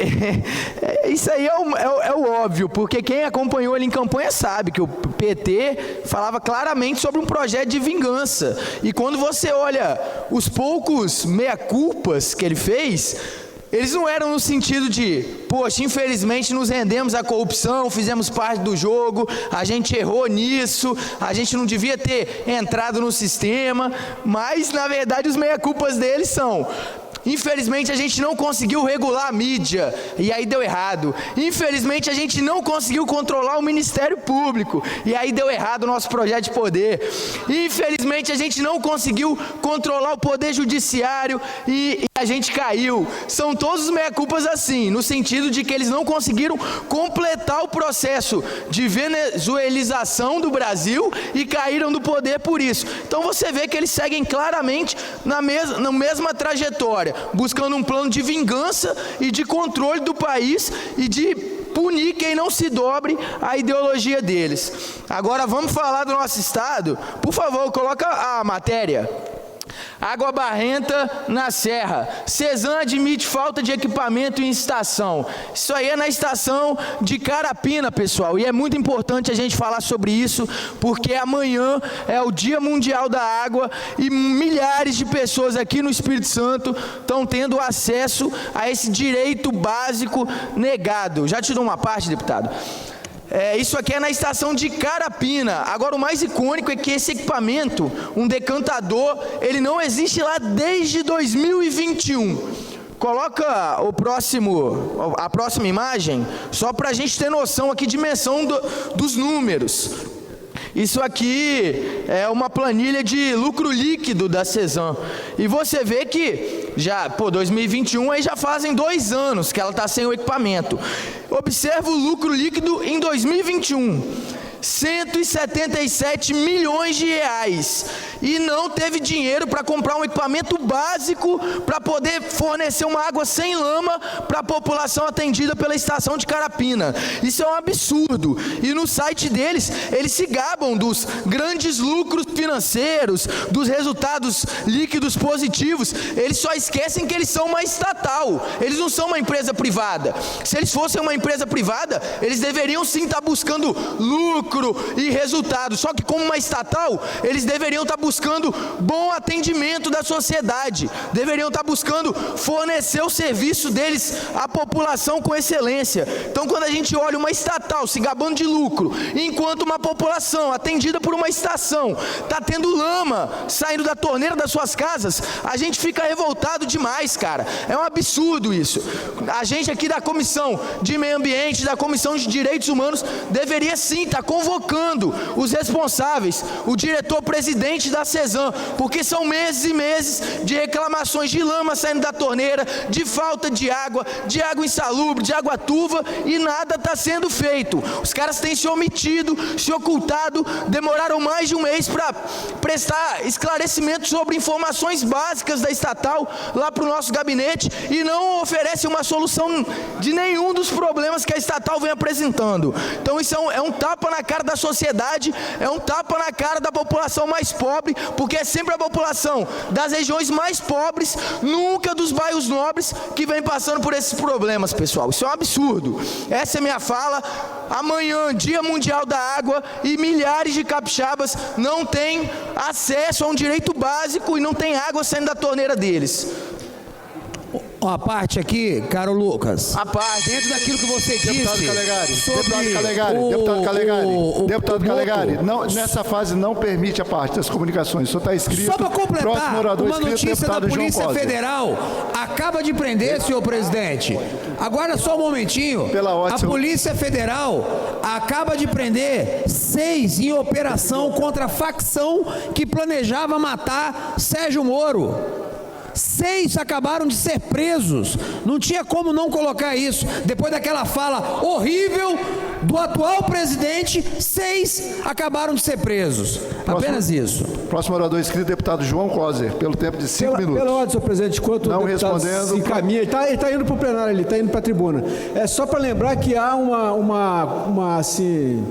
isso aí é o óbvio, porque quem acompanhou ele em campanha sabe que o PT falava claramente sobre um projeto de vingança. E quando você olha os poucos meia-culpas que ele fez, eles não eram no sentido de, poxa, infelizmente nos rendemos à corrupção, fizemos parte do jogo, a gente errou nisso, a gente não devia ter entrado no sistema, mas na verdade os meia-culpas deles são: infelizmente a gente não conseguiu regular a mídia, e aí deu errado. Infelizmente a gente não conseguiu controlar o Ministério Público, e aí deu errado o nosso projeto de poder. Infelizmente a gente não conseguiu controlar o Poder Judiciário, e a gente caiu. São todos os meia-culpas assim, no sentido de que eles não conseguiram completar o processo de venezuelização do Brasil e caíram do poder por isso. Então você vê que eles seguem claramente na mesma trajetória, buscando um plano de vingança e de controle do país e de punir quem não se dobre à ideologia deles. Agora vamos falar do nosso estado. Por favor, coloca a matéria. Água barrenta na Serra. Cesan admite falta de equipamento em estação. Isso aí é na estação de Carapina, pessoal. E é muito importante a gente falar sobre isso, porque amanhã é o Dia Mundial da Água e milhares de pessoas aqui no Espírito Santo estão tendo acesso a esse direito básico negado. Já te dou uma parte, deputado. Isso aqui é na estação de Carapina. Agora, o mais icônico é que esse equipamento, um decantador, ele não existe lá desde 2021. Coloca a próxima imagem, só para a gente ter noção aqui, dimensão dos números. Isso aqui é uma planilha de lucro líquido da Cesan. E você vê que 2021 aí já fazem 2 anos que ela está sem o equipamento. Observa o lucro líquido em 2021. 177 milhões de reais, e não teve dinheiro para comprar um equipamento básico para poder fornecer uma água sem lama para a população atendida pela estação de Carapina. Isso é um absurdo, e no site deles, eles se gabam dos grandes lucros financeiros, dos resultados líquidos positivos. Eles só esquecem que eles são uma estatal, eles não são uma empresa privada. Se eles fossem uma empresa privada, eles deveriam sim estar buscando lucro e resultado, só que como uma estatal, eles deveriam estar buscando bom atendimento da sociedade, deveriam estar buscando fornecer o serviço deles à população com excelência. Então, quando a gente olha uma estatal se gabando de lucro, enquanto uma população atendida por uma estação está tendo lama saindo da torneira das suas casas, a gente fica revoltado demais, cara. É um absurdo isso. A gente aqui da Comissão de Meio Ambiente, da Comissão de Direitos Humanos, deveria sim estar convocando os responsáveis, o diretor-presidente da Cesan, porque são meses e meses de reclamações de lama saindo da torneira, de falta de água insalubre, de água turva, e nada está sendo feito. Os caras têm se omitido, se ocultado, demoraram mais de um mês para prestar esclarecimento sobre informações básicas da estatal lá para o nosso gabinete, e não oferecem uma solução de nenhum dos problemas que a estatal vem apresentando. Então isso é um tapa na cara da sociedade, é um tapa na cara da população mais pobre, porque é sempre a população das regiões mais pobres, nunca dos bairros nobres, que vem passando por esses problemas, pessoal. Isso é um absurdo. Essa é a minha fala. Amanhã, Dia Mundial da Água, e milhares de capixabas não têm acesso a um direito básico e não tem água saindo da torneira deles. Uma parte aqui, caro Lucas. A parte. Dentro daquilo que você disse. Deputado Calegari, sobre deputado Calegari, não, nessa fase não permite a parte das comunicações. Só está escrito. Só para completar, uma notícia da Polícia Federal acaba de prender, senhor presidente. Agora só um momentinho. A Polícia Federal acaba de prender 6 em operação contra a facção que planejava matar Sérgio Moro. 6 acabaram de ser presos. Não tinha como não colocar isso. Depois daquela fala horrível do atual presidente, 6 acabaram de ser presos. Apenas isso. Próximo orador inscrito, deputado João Coser, pelo tempo de 5 minutos. Pela ordem, senhor presidente, enquanto não o deputado respondendo, se encaminha, ele está indo para o plenário, ele está indo para a tribuna. É só para lembrar que há assim,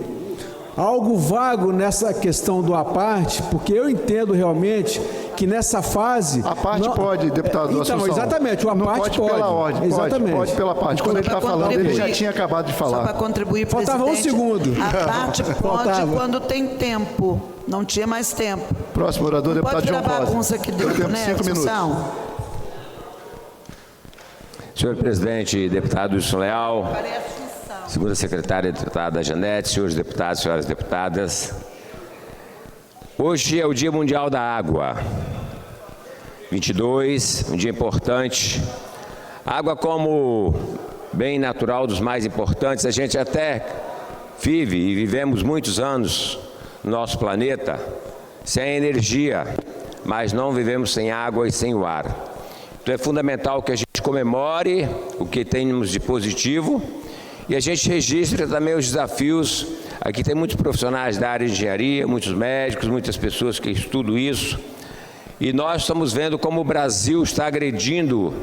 algo vago nessa questão do à parte, porque eu entendo realmente que nessa fase... A parte pode, deputado Então, exatamente, o à parte pode. Pela ordem, exatamente. Pode pela parte. Quando ele está falando, ele já tinha acabado de falar. Só para contribuir, presidente. Faltava um segundo. A parte pode quando tem tempo. Não tinha mais tempo. Próximo orador, deputado João Coser. Pode virar bagunça aqui dentro, né, 5 minutos. Senhor presidente, deputado Wilson Leal, segunda secretária, deputada Janete, senhores deputados, senhoras deputadas. Hoje é o Dia Mundial da Água. 22, um dia importante. Água como bem natural dos mais importantes. A gente até vive e vivemos muitos anos no nosso planeta sem energia, mas não vivemos sem água e sem o ar. Então é fundamental que a gente comemore o que temos de positivo e a gente registre também os desafios. Aqui tem muitos profissionais da área de engenharia, muitos médicos, muitas pessoas que estudam isso. E nós estamos vendo como o Brasil está agredindo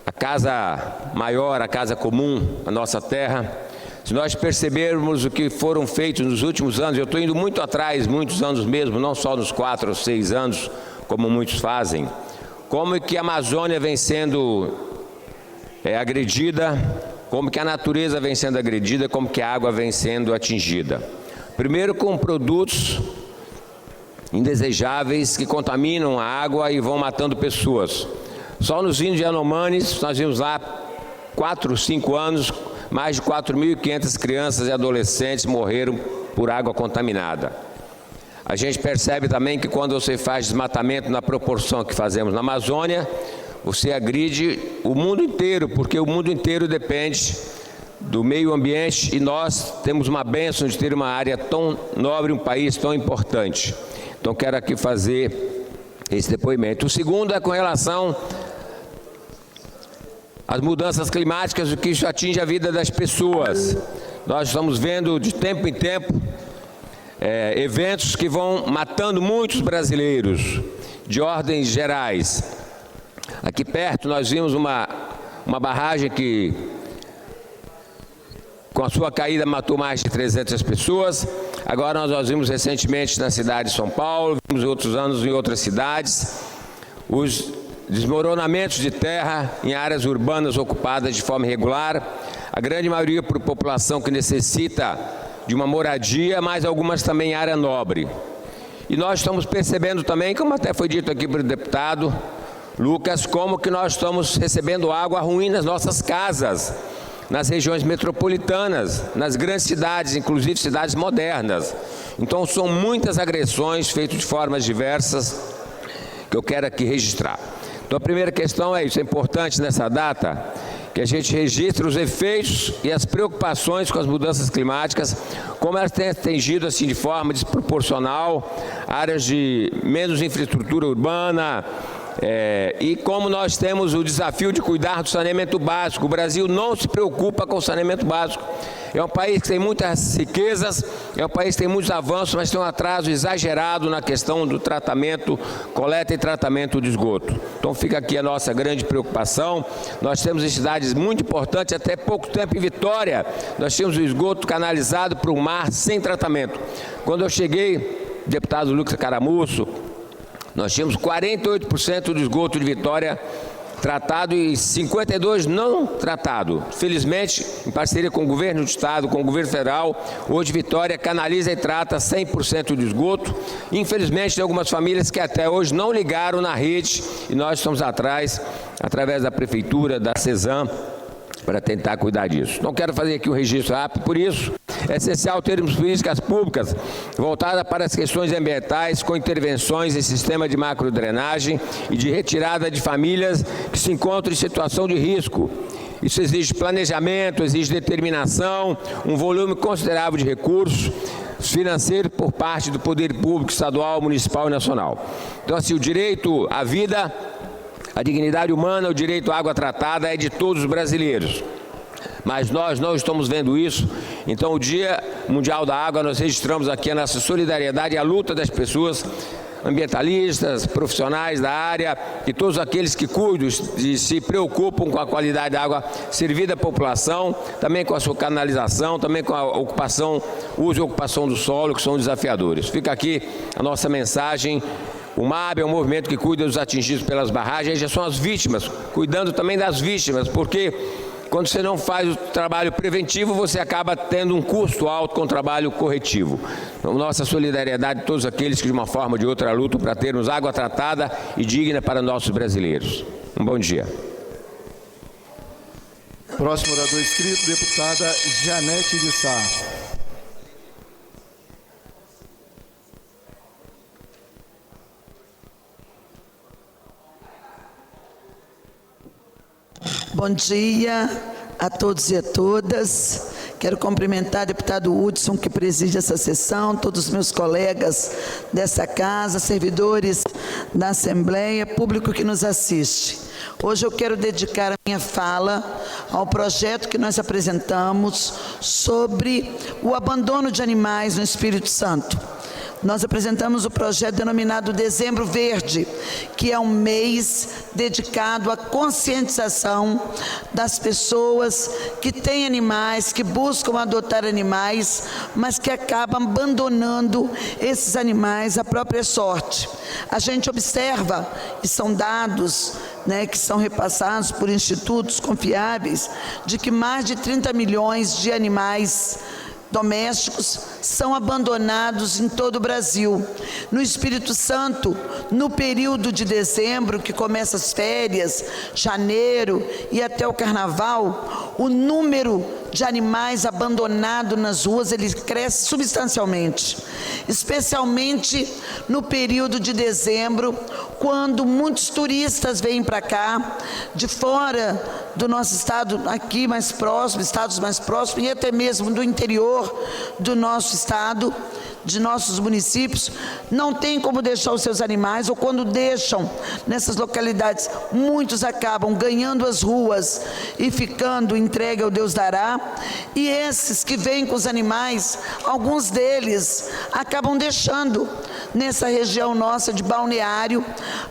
a casa maior, a casa comum, a nossa terra. Se nós percebermos o que foram feitos nos últimos anos, eu estou indo muito atrás, muitos anos mesmo, não só nos 4 ou 6 anos, como muitos fazem. Como que a Amazônia vem sendo agredida, como que a natureza vem sendo agredida, como que a água vem sendo atingida. Primeiro com produtos indesejáveis que contaminam a água e vão matando pessoas. Só nos índios Yanomamis, nós vimos lá 4, 5 anos, mais de 4.500 crianças e adolescentes morreram por água contaminada. A gente percebe também que quando você faz desmatamento na proporção que fazemos na Amazônia, você agride o mundo inteiro, porque o mundo inteiro depende do meio ambiente e nós temos uma bênção de ter uma área tão nobre, um país tão importante. Então quero aqui fazer esse depoimento. O segundo é com relação às mudanças climáticas, o que isso atinge a vida das pessoas. Nós estamos vendo de tempo em tempo eventos que vão matando muitos brasileiros, de ordens gerais. Aqui perto nós vimos uma barragem que, com a sua caída, matou mais de 300 pessoas. Agora nós vimos recentemente na cidade de São Paulo, vimos outros anos em outras cidades, os desmoronamentos de terra em áreas urbanas ocupadas de forma irregular, a grande maioria por população que necessita de uma moradia, mas algumas também em área nobre. E nós estamos percebendo também, como até foi dito aqui pelo deputado Lucas, como que nós estamos recebendo água ruim nas nossas casas, nas regiões metropolitanas, nas grandes cidades, inclusive cidades modernas. Então são muitas agressões feitas de formas diversas que eu quero aqui registrar. Então a primeira questão é isso, é importante nessa data que a gente registre os efeitos e as preocupações com as mudanças climáticas, como elas têm atingido assim de forma desproporcional áreas de menos infraestrutura urbana, e como nós temos o desafio de cuidar do saneamento básico. O Brasil não se preocupa com o saneamento básico. É um país que tem muitas riquezas, é um país que tem muitos avanços, mas tem um atraso exagerado na questão do tratamento, coleta e tratamento de esgoto. Então fica aqui a nossa grande preocupação. Nós temos em cidades muito importantes, até pouco tempo em Vitória, nós tínhamos o esgoto canalizado para o mar sem tratamento. Quando eu cheguei, deputado Lucas Caramusso, nós tínhamos 48% do esgoto de Vitória tratado e 52 não tratado. Felizmente, em parceria com o governo do estado, com o governo federal, hoje Vitória canaliza e trata 100% do esgoto. Infelizmente, tem algumas famílias que até hoje não ligaram na rede e nós estamos atrás, através da prefeitura, da CESAM, para tentar cuidar disso. Não quero fazer aqui um registro rápido, por isso é essencial termos políticas públicas voltadas para as questões ambientais, com intervenções em sistema de macrodrenagem e de retirada de famílias que se encontram em situação de risco. Isso exige planejamento, exige determinação, um volume considerável de recursos financeiros por parte do poder público estadual, municipal e nacional. Então, assim, o direito à vida, a dignidade humana, o direito à água tratada é de todos os brasileiros. Mas nós não estamos vendo isso. Então, o Dia Mundial da Água, nós registramos aqui a nossa solidariedade e a luta das pessoas ambientalistas, profissionais da área e todos aqueles que cuidam e se preocupam com a qualidade da água servida à população, também com a sua canalização, também com a ocupação, uso e ocupação do solo, que são desafiadores. Fica aqui a nossa mensagem. O MAB é um movimento que cuida dos atingidos pelas barragens, já são as vítimas, cuidando também das vítimas, porque quando você não faz o trabalho preventivo, você acaba tendo um custo alto com o trabalho corretivo. Então, nossa solidariedade a todos aqueles que, de uma forma ou de outra, lutam para termos água tratada e digna para nossos brasileiros. Um bom dia. Próximo orador inscrito, deputada Janete de Sá. Bom dia a todos e a todas. Quero cumprimentar o deputado Hudson, que preside essa sessão, todos os meus colegas dessa casa, servidores da Assembleia, público que nos assiste. Hoje eu quero dedicar a minha fala ao projeto que nós apresentamos sobre o abandono de animais no Espírito Santo. Nós apresentamos o projeto denominado Dezembro Verde, que é um mês dedicado à conscientização das pessoas que têm animais, que buscam adotar animais, mas que acabam abandonando esses animais à própria sorte. A gente observa, e são dados, que são repassados por institutos confiáveis, de que mais de 30 milhões de animais domésticos são abandonados em todo o Brasil. No Espírito Santo, no período de dezembro, que começa as férias, janeiro e até o carnaval, o número de animais abandonados nas ruas, ele cresce substancialmente, especialmente no período de dezembro, quando muitos turistas vêm para cá, de fora do nosso estado, aqui mais próximo, estados mais próximos, e até mesmo do interior do nosso estado, de nossos municípios, não tem como deixar os seus animais, ou quando deixam nessas localidades, muitos acabam ganhando as ruas e ficando entregue ao Deus dará, e esses que vêm com os animais, alguns deles acabam deixando nessa região nossa de balneário,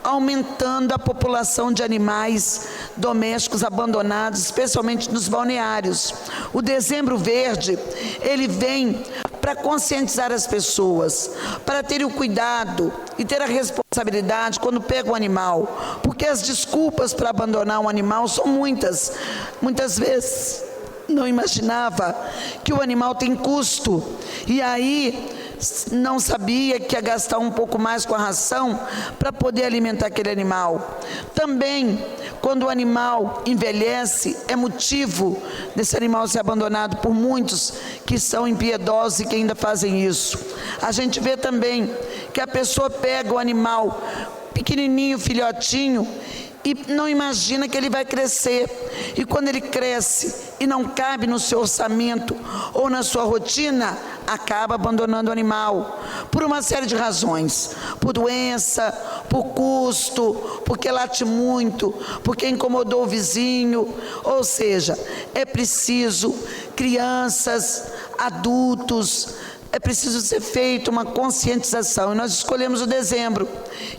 aumentando a população de animais domésticos abandonados, especialmente nos balneários. O Dezembro Verde, ele vem para conscientizar as pessoas, para terem o cuidado e ter a responsabilidade quando pega um animal, porque as desculpas para abandonar um animal são muitas. Muitas vezes não imaginava que o animal tem custo, e aí não sabia que ia gastar um pouco mais com a ração para poder alimentar aquele animal. Também, quando o animal envelhece, é motivo desse animal ser abandonado por muitos que são impiedosos e que ainda fazem isso. A gente vê também que a pessoa pega o animal pequenininho, filhotinho, e não imagina que ele vai crescer, e quando ele cresce e não cabe no seu orçamento ou na sua rotina, acaba abandonando o animal, por uma série de razões, por doença, por custo, porque late muito, porque incomodou o vizinho. Ou seja, é preciso crianças, adultos, é preciso ser feita uma conscientização. E nós escolhemos o dezembro.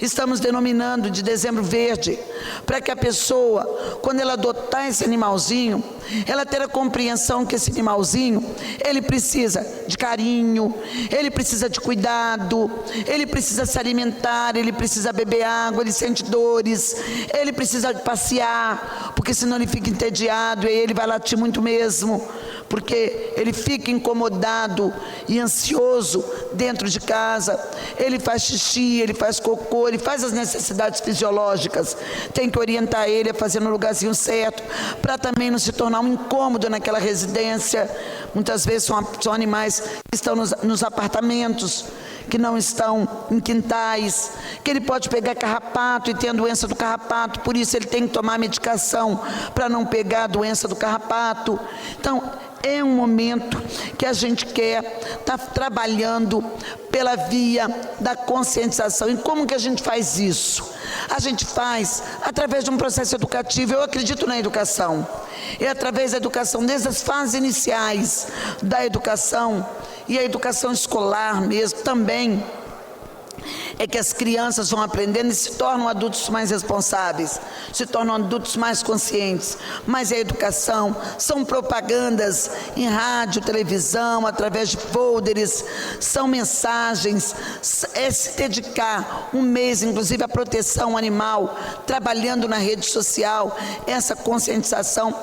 Estamos denominando de dezembro verde, para que a pessoa, quando ela adotar esse animalzinho, ela ter a compreensão que esse animalzinho, ele precisa de carinho, ele precisa de cuidado, ele precisa se alimentar, ele precisa beber água, ele sente dores, ele precisa passear, porque senão ele fica entediado e ele vai latir muito mesmo, porque ele fica incomodado e ansioso dentro de casa, ele faz xixi, ele faz cocô, ele faz as necessidades fisiológicas, tem que orientar ele a fazer no lugarzinho certo, para também não se tornar um incômodo naquela residência. Muitas vezes são animais que estão nos apartamentos, que não estão em quintais, que ele pode pegar carrapato e tem a doença do carrapato, por isso ele tem que tomar medicação para não pegar a doença do carrapato. Então, é um momento que a gente quer estar trabalhando pela via da conscientização. E como que a gente faz isso? A gente faz através de um processo educativo. Eu acredito na educação. É através da educação, desde as fases iniciais da educação, e a educação escolar mesmo também, é que as crianças vão aprendendo e se tornam adultos mais responsáveis, se tornam adultos mais conscientes. Mas a educação são propagandas em rádio, televisão, através de folders, são mensagens, é se dedicar um mês, inclusive, à proteção animal, trabalhando na rede social, essa conscientização,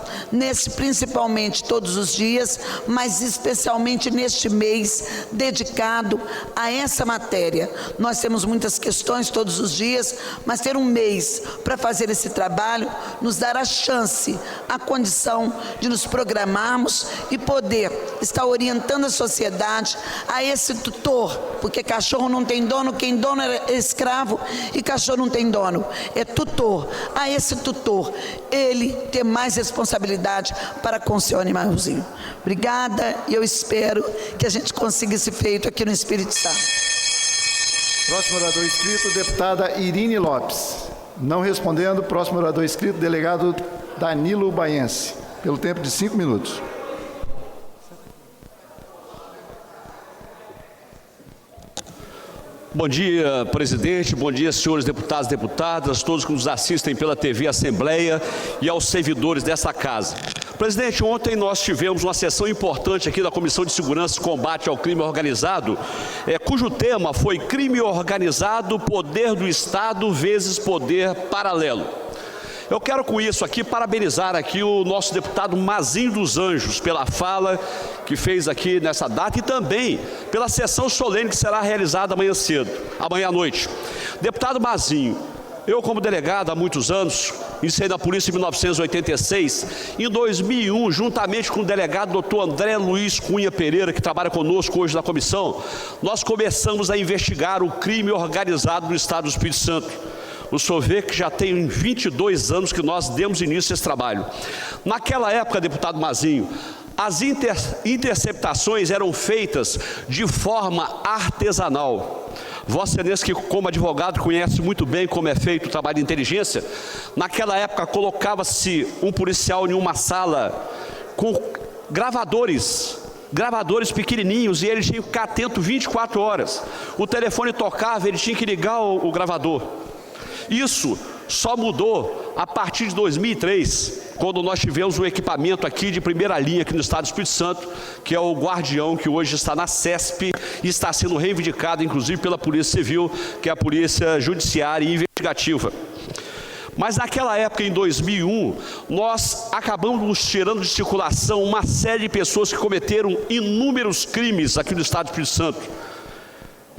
principalmente todos os dias, mas especialmente neste mês dedicado a essa matéria. Nós temos muitas questões todos os dias, mas ter um mês para fazer esse trabalho nos dará a chance, a condição de nos programarmos e poder estar orientando a sociedade a esse tutor, porque cachorro não tem dono, quem dono é escravo e cachorro não tem dono, é tutor. A esse tutor, ele ter mais responsabilidade para com o seu animalzinho. Obrigada, e eu espero que a gente consiga esse feito aqui no Espírito Santo. Próximo orador inscrito, deputada Irine Lopes. Não respondendo, próximo orador inscrito, delegado Danilo Baiense, pelo tempo de 5 minutos. Bom dia, presidente, bom dia, senhores deputados e deputadas, todos que nos assistem pela TV Assembleia e aos servidores dessa casa. Presidente, ontem nós tivemos uma sessão importante aqui da Comissão de Segurança e Combate ao Crime Organizado, cujo tema foi crime organizado, poder do Estado vezes poder paralelo. Eu quero com isso aqui parabenizar aqui o nosso deputado Mazinho dos Anjos pela fala que fez aqui nessa data e também pela sessão solene que será realizada amanhã à noite. Deputado Mazinho, eu como delegado há muitos anos, iniciei na polícia em 1986, em 2001, juntamente com o delegado Dr. André Luiz Cunha Pereira, que trabalha conosco hoje na comissão, nós começamos a investigar o crime organizado no estado do Espírito Santo. O senhor vê que já tem 22 anos que nós demos início a esse trabalho. Naquela época, deputado Mazinho, as interceptações eram feitas de forma artesanal. Vossa Excelência, que como advogado conhece muito bem como é feito o trabalho de inteligência, naquela época colocava-se um policial em uma sala com gravadores pequenininhos e ele tinha que ficar atento 24 horas. O telefone tocava, ele tinha que ligar o gravador. Isso só mudou a partir de 2003, quando nós tivemos um equipamento aqui de primeira linha aqui no estado do Espírito Santo, que é o Guardião, que hoje está na CESP e está sendo reivindicado inclusive pela Polícia Civil, que é a Polícia Judiciária e Investigativa. Mas naquela época, em 2001, nós acabamos tirando de circulação uma série de pessoas que cometeram inúmeros crimes aqui no estado do Espírito Santo.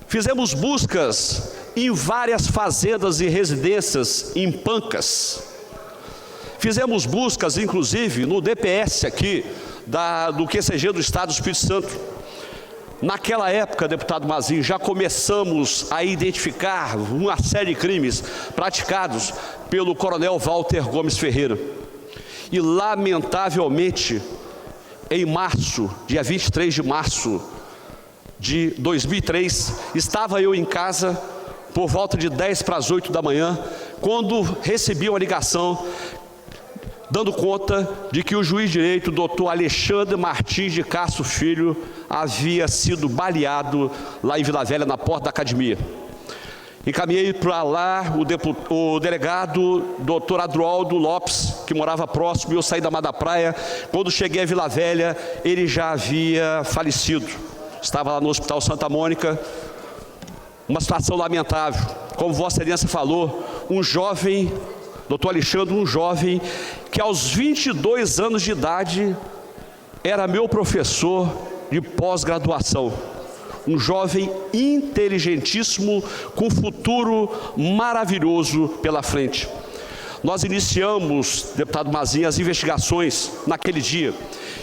Fizemos buscas em várias fazendas e residências em Pancas. Fizemos buscas, inclusive, no DPS aqui, do QCG do Estado do Espírito Santo. Naquela época, deputado Mazinho, já começamos a identificar uma série de crimes praticados pelo coronel Walter Gomes Ferreira. E, lamentavelmente, em março, dia 23 de março de 2003, estava eu em casa por volta de 7:50 da manhã, quando recebi uma ligação dando conta de que o juiz de direito, doutor Alexandre Martins de Castro Filho, havia sido baleado lá em Vila Velha, na porta da academia. Encaminhei para lá o delegado doutor Adroaldo Lopes, que morava próximo, e eu saí da Mar da Praia. Quando cheguei a Vila Velha, ele já havia falecido. Estava lá no Hospital Santa Mônica. Uma situação lamentável. Como Vossa Excelência falou, um jovem, doutor Alexandre, um jovem que aos 22 anos de idade era meu professor de pós-graduação. Um jovem inteligentíssimo, com futuro maravilhoso pela frente. Nós iniciamos, deputado Mazinha, as investigações naquele dia.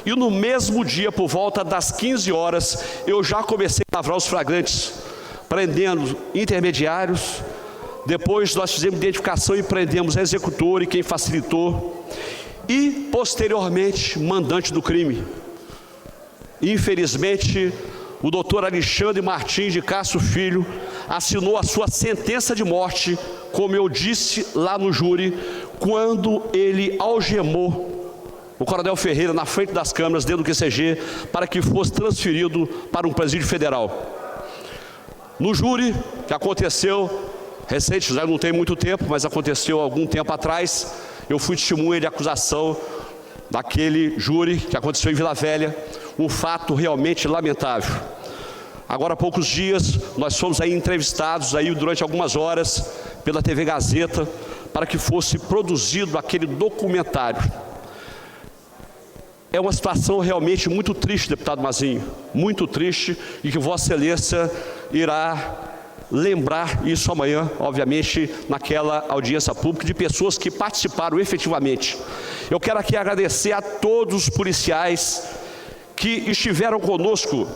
E no mesmo dia, por volta das 15 horas, eu já comecei a lavrar os flagrantes, prendendo intermediários. Depois nós fizemos identificação e prendemos executor e quem facilitou. E, posteriormente, mandante do crime. Infelizmente, o doutor Alexandre Martins de Castro Filho assinou a sua sentença de morte, como eu disse lá no júri, quando ele algemou o coronel Ferreira na frente das câmeras dentro do QCG para que fosse transferido para um presídio federal. No júri, que aconteceu recente, já não tem muito tempo, mas aconteceu algum tempo atrás, eu fui testemunha de acusação daquele júri que aconteceu em Vila Velha, um fato realmente lamentável. Agora há poucos dias, nós fomos aí entrevistados aí durante algumas horas pela TV Gazeta para que fosse produzido aquele documentário. É uma situação realmente muito triste, deputado Mazinho, muito triste, e que Vossa Excelência irá lembrar isso amanhã, obviamente, naquela audiência pública, de pessoas que participaram efetivamente. Eu quero aqui agradecer a todos os policiais que estiveram conosco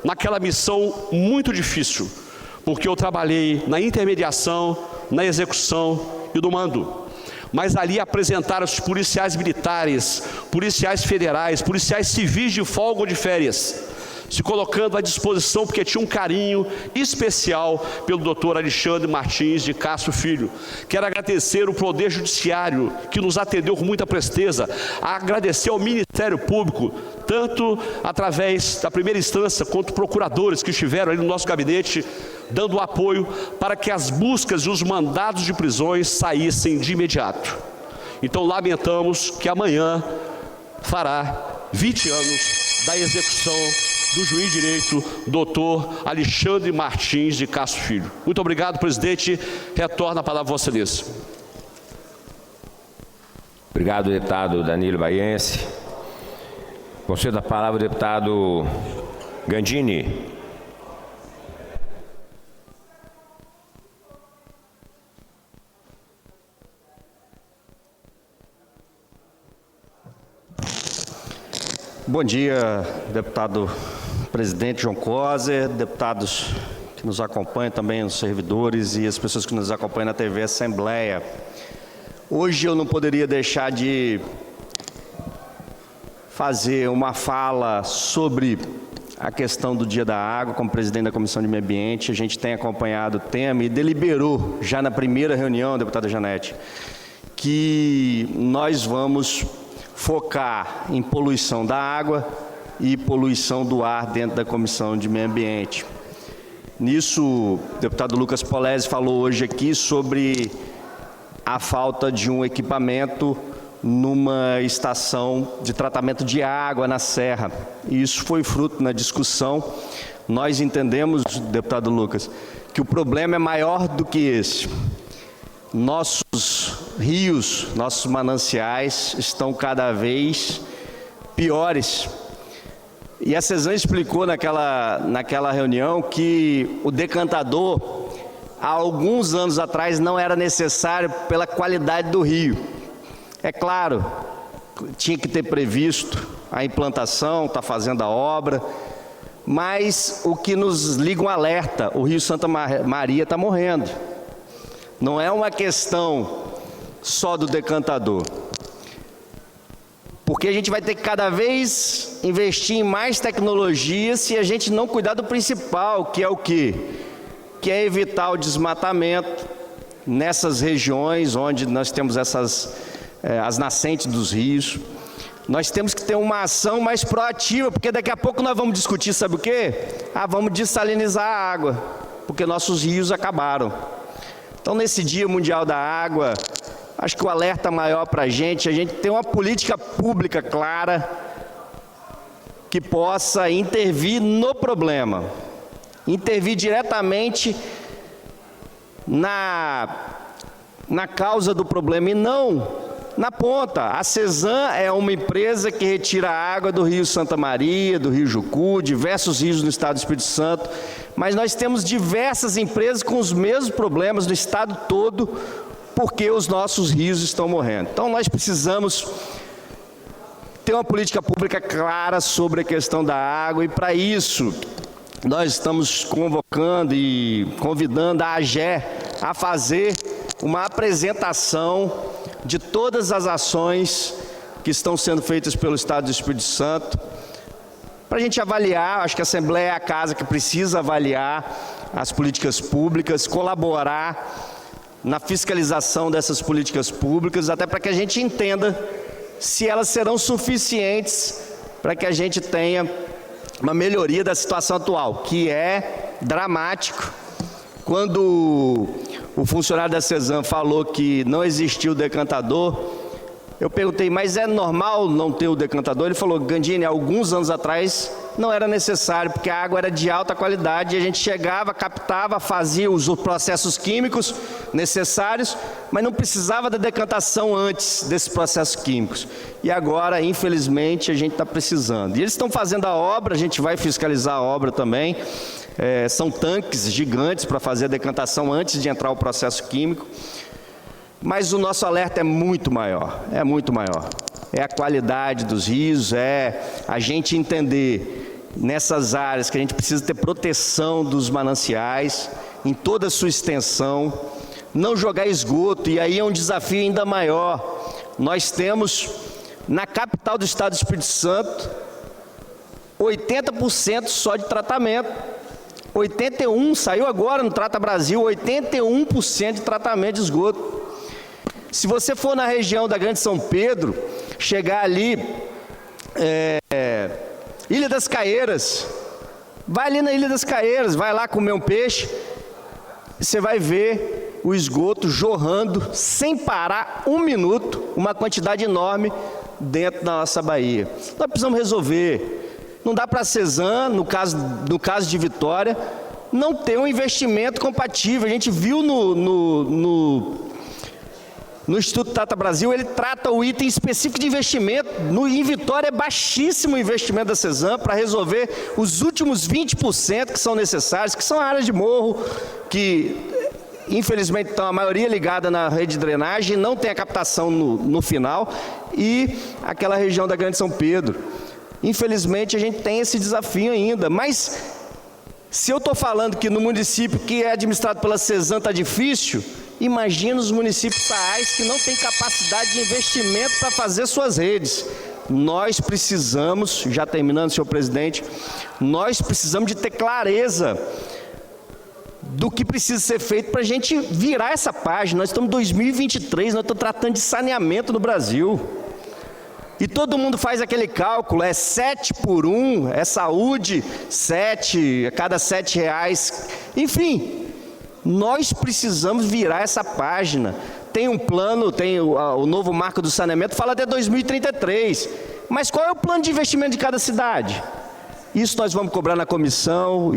naquela missão muito difícil, porque eu trabalhei na intermediação, na execução e no mando. Mas ali apresentaram-se policiais militares, policiais federais, policiais civis de folga ou de férias, se colocando à disposição porque tinha um carinho especial pelo doutor Alexandre Martins de Castro Filho. Quero agradecer o Poder Judiciário, que nos atendeu com muita presteza, agradecer ao Ministério Público, tanto através da primeira instância, quanto procuradores que estiveram ali no nosso gabinete, dando apoio para que as buscas e os mandados de prisões saíssem de imediato. Então lamentamos que amanhã fará 20 anos da execução do juiz de direito, doutor Alexandre Martins de Castro Filho. Muito obrigado, presidente. Retorna a palavra a Vossa Excelência. Obrigado, deputado Danilo Baiense. Concedo a palavra ao deputado Gandini. Bom dia, deputado presidente João Coser, deputados que nos acompanham também, os servidores e as pessoas que nos acompanham na TV Assembleia. Hoje eu não poderia deixar de fazer uma fala sobre a questão do Dia da Água. Como presidente da Comissão de Meio Ambiente, a gente tem acompanhado o tema e deliberou já na primeira reunião, deputada Janete, que nós vamos focar em poluição da água e poluição do ar dentro da Comissão de Meio Ambiente. Nisso, o deputado Lucas Polese falou hoje aqui sobre a falta de um equipamento numa estação de tratamento de água na Serra. E isso foi fruto na discussão. Nós entendemos, deputado Lucas, que o problema é maior do que esse. Nossos rios, nossos mananciais estão cada vez piores. E a CESAM explicou naquela reunião que o decantador, há alguns anos atrás, não era necessário pela qualidade do rio. É claro, tinha que ter previsto a implantação, está fazendo a obra, mas o que nos liga um alerta, o Rio Santa Maria está morrendo. Não é uma questão só do decantador. Porque a gente vai ter que cada vez investir em mais tecnologia se a gente não cuidar do principal, que é o quê? Que é evitar o desmatamento nessas regiões onde nós temos essas as nascentes dos rios. Nós temos que ter uma ação mais proativa, porque daqui a pouco nós vamos discutir, sabe o quê? Vamos dessalinizar a água, porque nossos rios acabaram. Então, nesse Dia Mundial da Água, acho que o alerta maior para a gente ter uma política pública clara que possa intervir no problema, intervir diretamente na causa do problema e não na ponta. A Cesan é uma empresa que retira água do Rio Santa Maria, do Rio Jucu, diversos rios no estado do Espírito Santo, mas nós temos diversas empresas com os mesmos problemas no estado todo, porque os nossos rios estão morrendo. Então nós precisamos ter uma política pública clara sobre a questão da água, e para isso nós estamos convocando e convidando a AGE a fazer uma apresentação de todas as ações que estão sendo feitas pelo Estado do Espírito Santo, para a gente avaliar. Acho que a Assembleia é a casa que precisa avaliar as políticas públicas, colaborar na fiscalização dessas políticas públicas, até para que a gente entenda se elas serão suficientes para que a gente tenha uma melhoria da situação atual, que é dramático. Quando o funcionário da Cesan falou que não existia o decantador, eu perguntei, mas é normal não ter o decantador? Ele falou, Gandini, alguns anos atrás não era necessário, porque a água era de alta qualidade, e a gente chegava, captava, fazia os processos químicos necessários, mas não precisava da decantação antes desses processos químicos. E agora, infelizmente, a gente está precisando. E eles estão fazendo a obra, a gente vai fiscalizar a obra também. São tanques gigantes para fazer a decantação antes de entrar o processo químico, mas o nosso alerta é muito maior, é a qualidade dos rios, é a gente entender nessas áreas que a gente precisa ter proteção dos mananciais, em toda a sua extensão, não jogar esgoto, e aí é um desafio ainda maior. Nós temos, na capital do estado do Espírito Santo, 80% só de tratamento, 81%, saiu agora no Trata Brasil, 81% de tratamento de esgoto. Se você for na região da Grande São Pedro, chegar ali, Ilha das Caieiras, vai ali na Ilha das Caieiras, vai lá comer um peixe, você vai ver o esgoto jorrando, sem parar um minuto, uma quantidade enorme dentro da nossa baía. Nós precisamos resolver. Não dá para a Cesan, no caso de Vitória, não ter um investimento compatível. A gente viu no Instituto Trata Brasil, ele trata o item específico de investimento. Em Vitória é baixíssimo o investimento da Cesan para resolver os últimos 20% que são necessários, que são áreas de morro, que infelizmente estão a maioria ligada na rede de drenagem, não tem a captação no final, e aquela região da Grande São Pedro. Infelizmente, a gente tem esse desafio ainda, mas se eu estou falando que no município que é administrado pela Cesan está difícil, imagina os municípios SAAIs que não têm capacidade de investimento para fazer suas redes. Nós precisamos, já terminando, senhor presidente, nós precisamos de ter clareza do que precisa ser feito para a gente virar essa página. Nós estamos em 2023, nós estamos tratando de saneamento no Brasil. E todo mundo faz aquele cálculo, 7 por 1, é saúde, 7, a cada R$7. Enfim, nós precisamos virar essa página. Tem um plano, tem o novo marco do saneamento, fala até 2033. Mas qual é o plano de investimento de cada cidade? Isso nós vamos cobrar na comissão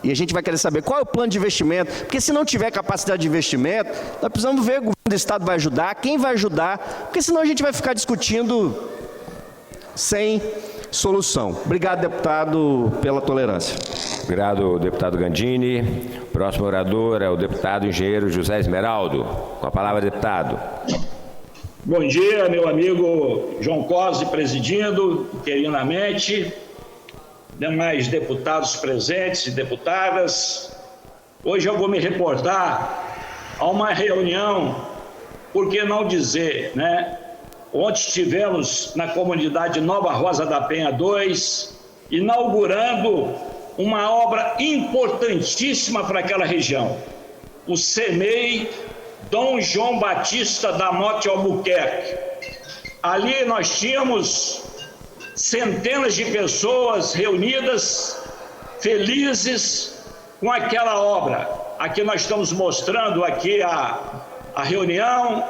e a gente vai querer saber qual é o plano de investimento, porque se não tiver capacidade de investimento, nós precisamos ver o governo do estado vai ajudar, quem vai ajudar, porque senão a gente vai ficar discutindo sem solução. Obrigado, deputado, pela tolerância. Obrigado, deputado Gandini. O próximo orador é o deputado engenheiro José Esmeraldo. Com a palavra, deputado. Bom dia, meu amigo João Cosi, presidindo interinamente, demais deputados presentes e deputadas. Hoje eu vou me reportar a uma reunião, por que não dizer, né? Ontem estivemos na comunidade Nova Rosa da Penha 2, inaugurando uma obra importantíssima para aquela região, o CEMEI Dom João Batista da Motta Albuquerque. Ali nós tínhamos centenas de pessoas reunidas, felizes com aquela obra. Aqui nós estamos mostrando aqui a reunião,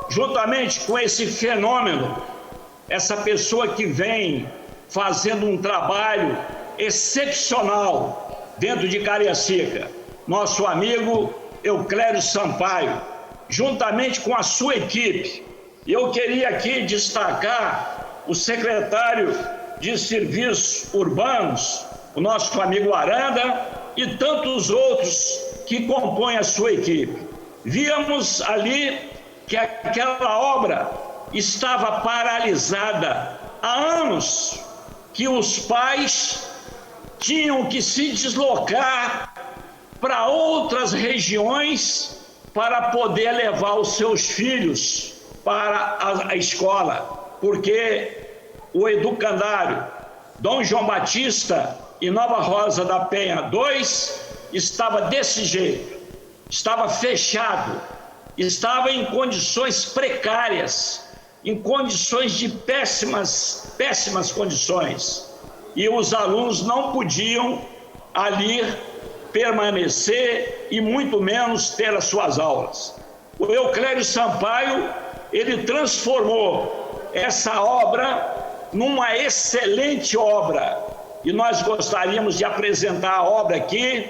juntamente com esse fenômeno, essa pessoa que vem fazendo um trabalho excepcional dentro de Cariacica, nosso amigo Euclério Sampaio, juntamente com a sua equipe. Eu queria aqui destacar o secretário de Serviços Urbanos, o nosso amigo Aranda, e tantos outros que compõem a sua equipe. Víamos ali que aquela obra estava paralisada há anos, que os pais tinham que se deslocar para outras regiões para poder levar os seus filhos para a escola, porque o educandário Dom João Batista e Nova Rosa da Penha 2 estava desse jeito, estava fechado, estava em condições precárias, em condições de péssimas condições, e os alunos não podiam ali permanecer e muito menos ter as suas aulas. O Euclério Sampaio, ele transformou essa obra numa excelente obra, e nós gostaríamos de apresentar a obra aqui,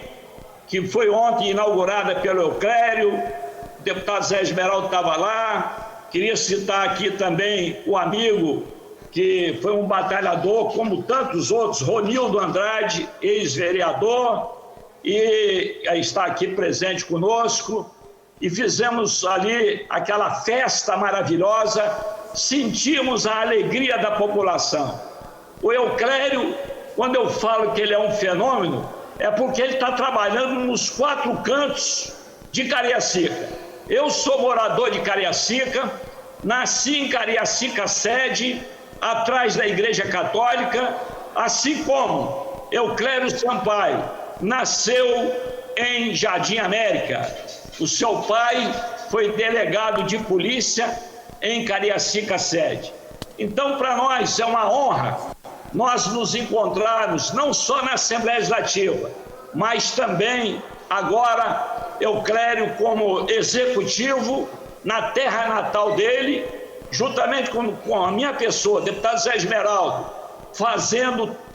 que foi ontem inaugurada pelo Euclério. O deputado Zé Esmeraldo estava lá. Queria citar aqui também o amigo que foi um batalhador, como tantos outros, Ronildo Andrade, ex-vereador, e está aqui presente conosco, e fizemos ali aquela festa maravilhosa, sentimos a alegria da população. O Euclério, quando eu falo que ele é um fenômeno, é porque ele está trabalhando nos 4 cantos de Cariacica. Eu sou morador de Cariacica, nasci em Cariacica sede, atrás da Igreja Católica, assim como Euclério Sampaio nasceu em Jardim América. O seu pai foi delegado de polícia em Cariacica sede. Então, para nós é uma honra nós nos encontrarmos não só na Assembleia Legislativa, mas também agora Euclério como executivo na terra natal dele, juntamente com a minha pessoa, deputado Zé Esmeraldo,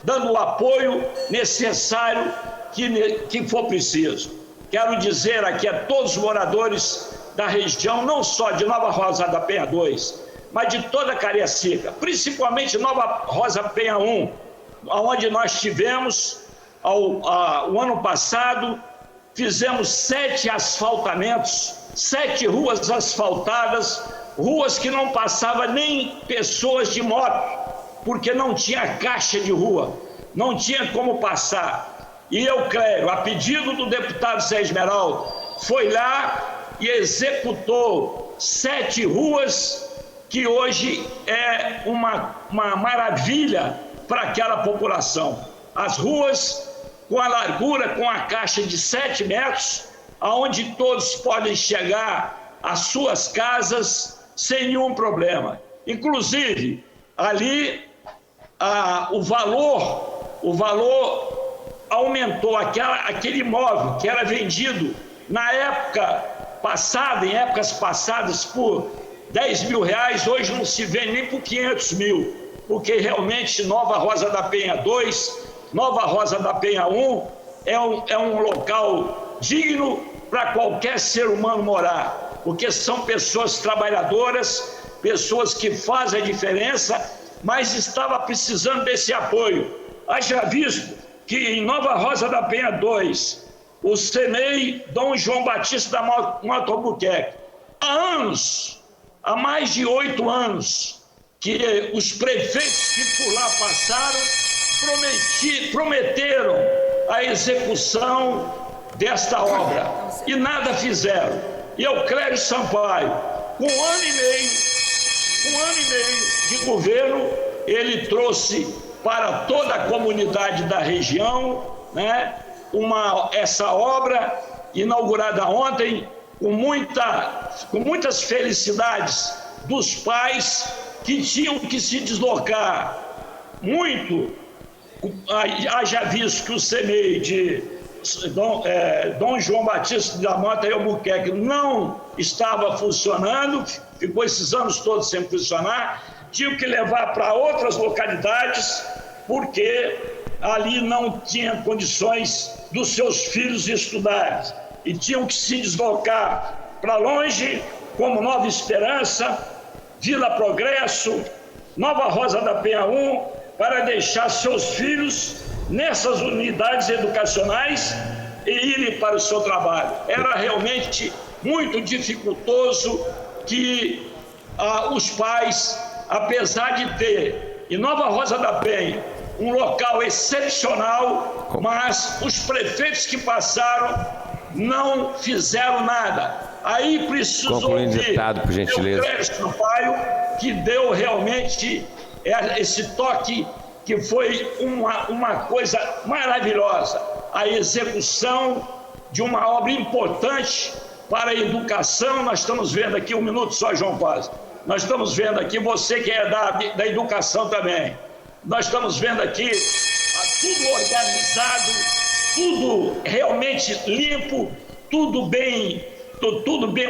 dando o apoio necessário que for preciso. Quero dizer aqui a todos os moradores da região, não só de Nova Rosa da Penha 2, mas de toda Cariacica, principalmente Nova Rosa Penha 1, onde nós tivemos, o ano passado, fizemos 7 asfaltamentos, 7 ruas asfaltadas, ruas que não passava nem pessoas de moto, porque não tinha caixa de rua, não tinha como passar. E Euclério, a pedido do deputado Zé Esmeraldo, foi lá e executou 7 ruas, que hoje é uma maravilha para aquela população. As ruas com a largura, com a caixa de 7 metros, aonde todos podem chegar às suas casas sem nenhum problema. Inclusive, ali o valor aumentou. Aquele imóvel que era vendido na época passada, em épocas passadas, por 10 mil reais, hoje não se vende nem por 500 mil, porque realmente Nova Rosa da Penha 2, Nova Rosa da Penha 1 é um local digno para qualquer ser humano morar, porque são pessoas trabalhadoras, pessoas que fazem a diferença, mas estava precisando desse apoio. Haja visto que em Nova Rosa da Penha 2, o CEMEI Dom João Batista da Motta Albuquerque, há mais de 8 anos, que os prefeitos que por lá passaram prometeram a execução desta obra e nada fizeram. E Euclério Sampaio, com um ano e meio de governo, ele trouxe para toda a comunidade da região, né, essa obra inaugurada ontem com muitas felicidades dos pais que tinham que se deslocar muito. Haja visto que o CEMEI de Dom João Batista da Mota e Albuquerque não estava funcionando, ficou esses anos todos sem funcionar, tinham que levar para outras localidades, porque ali não tinha condições dos seus filhos estudarem, e tinham que se deslocar para longe, como Nova Esperança, Vila Progresso, Nova Rosa da Penha 1, para deixar seus filhos nessas unidades educacionais e irem para o seu trabalho. Era realmente muito dificultoso que os pais, apesar de ter em Nova Rosa da Penha um local excepcional, mas os prefeitos que passaram não fizeram nada. Aí preciso ouvir deputado, por gentileza. o Clério Sampaio, que deu realmente esse toque, que foi uma coisa maravilhosa, a execução de uma obra importante para a educação. Nós estamos vendo aqui, um minuto só, João Paz, nós estamos vendo aqui, você que é da educação também, nós estamos vendo aqui tudo organizado, tudo realmente limpo, tudo bem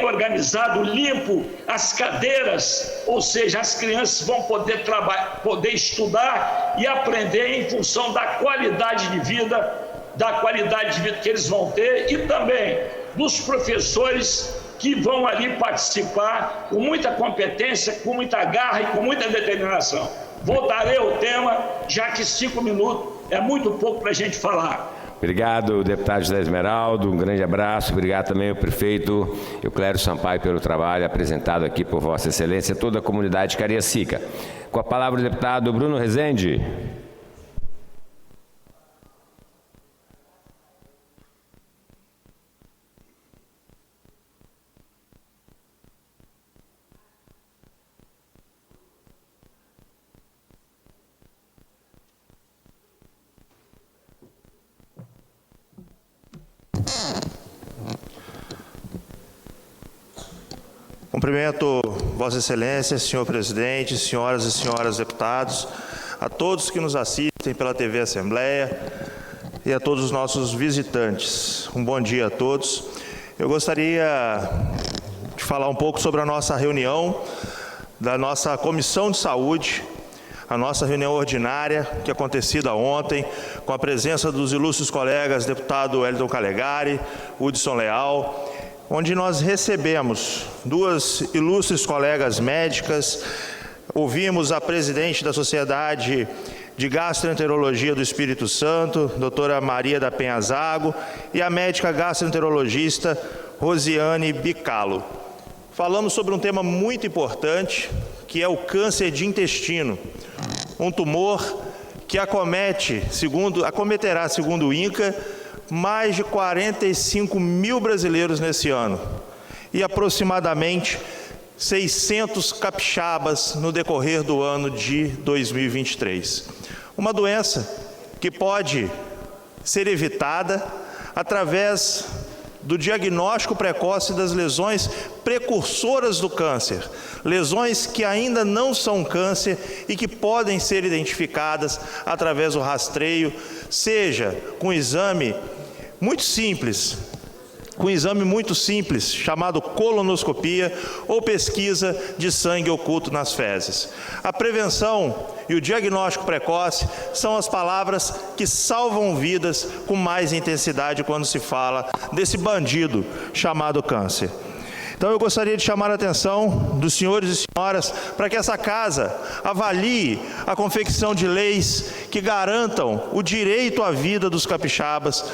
organizado, limpo, as cadeiras, ou seja, as crianças vão poder estudar e aprender em função da qualidade de vida que eles vão ter, e também dos professores que vão ali participar com muita competência, com muita garra e com muita determinação. Voltarei ao tema, já que 5 minutos é muito pouco para a gente falar. Obrigado, deputado José Esmeraldo, um grande abraço. Obrigado também ao prefeito Clério Sampaio pelo trabalho apresentado aqui por Vossa Excelência e toda a comunidade cariacica. Com a palavra o deputado Bruno Rezende. Cumprimento Vossa Excelência, senhor presidente, senhoras e senhores deputados, a todos que nos assistem pela TV Assembleia e a todos os nossos visitantes. Um bom dia a todos. Eu gostaria de falar um pouco sobre a nossa reunião da nossa Comissão de Saúde, a nossa reunião ordinária, que é acontecida ontem, com a presença dos ilustres colegas deputado Wellington Calegari, Hudson Leal, onde nós recebemos 2 ilustres colegas médicas, ouvimos a presidente da Sociedade de Gastroenterologia do Espírito Santo, doutora Maria da Penha Zago, e a médica gastroenterologista Rosiane Bicalo. Falamos sobre um tema muito importante, que é o câncer de intestino, um tumor que acometerá, segundo o INCA, mais de 45 mil brasileiros nesse ano e aproximadamente 600 capixabas no decorrer do ano de 2023. Uma doença que pode ser evitada através do diagnóstico precoce das lesões precursoras do câncer, lesões que ainda não são câncer e que podem ser identificadas através do rastreio, seja com exame muito simples, chamado colonoscopia ou pesquisa de sangue oculto nas fezes. A prevenção e o diagnóstico precoce são as palavras que salvam vidas com mais intensidade quando se fala desse bandido chamado câncer. Então eu gostaria de chamar a atenção dos senhores e senhoras para que essa casa avalie a confecção de leis que garantam o direito à vida dos capixabas,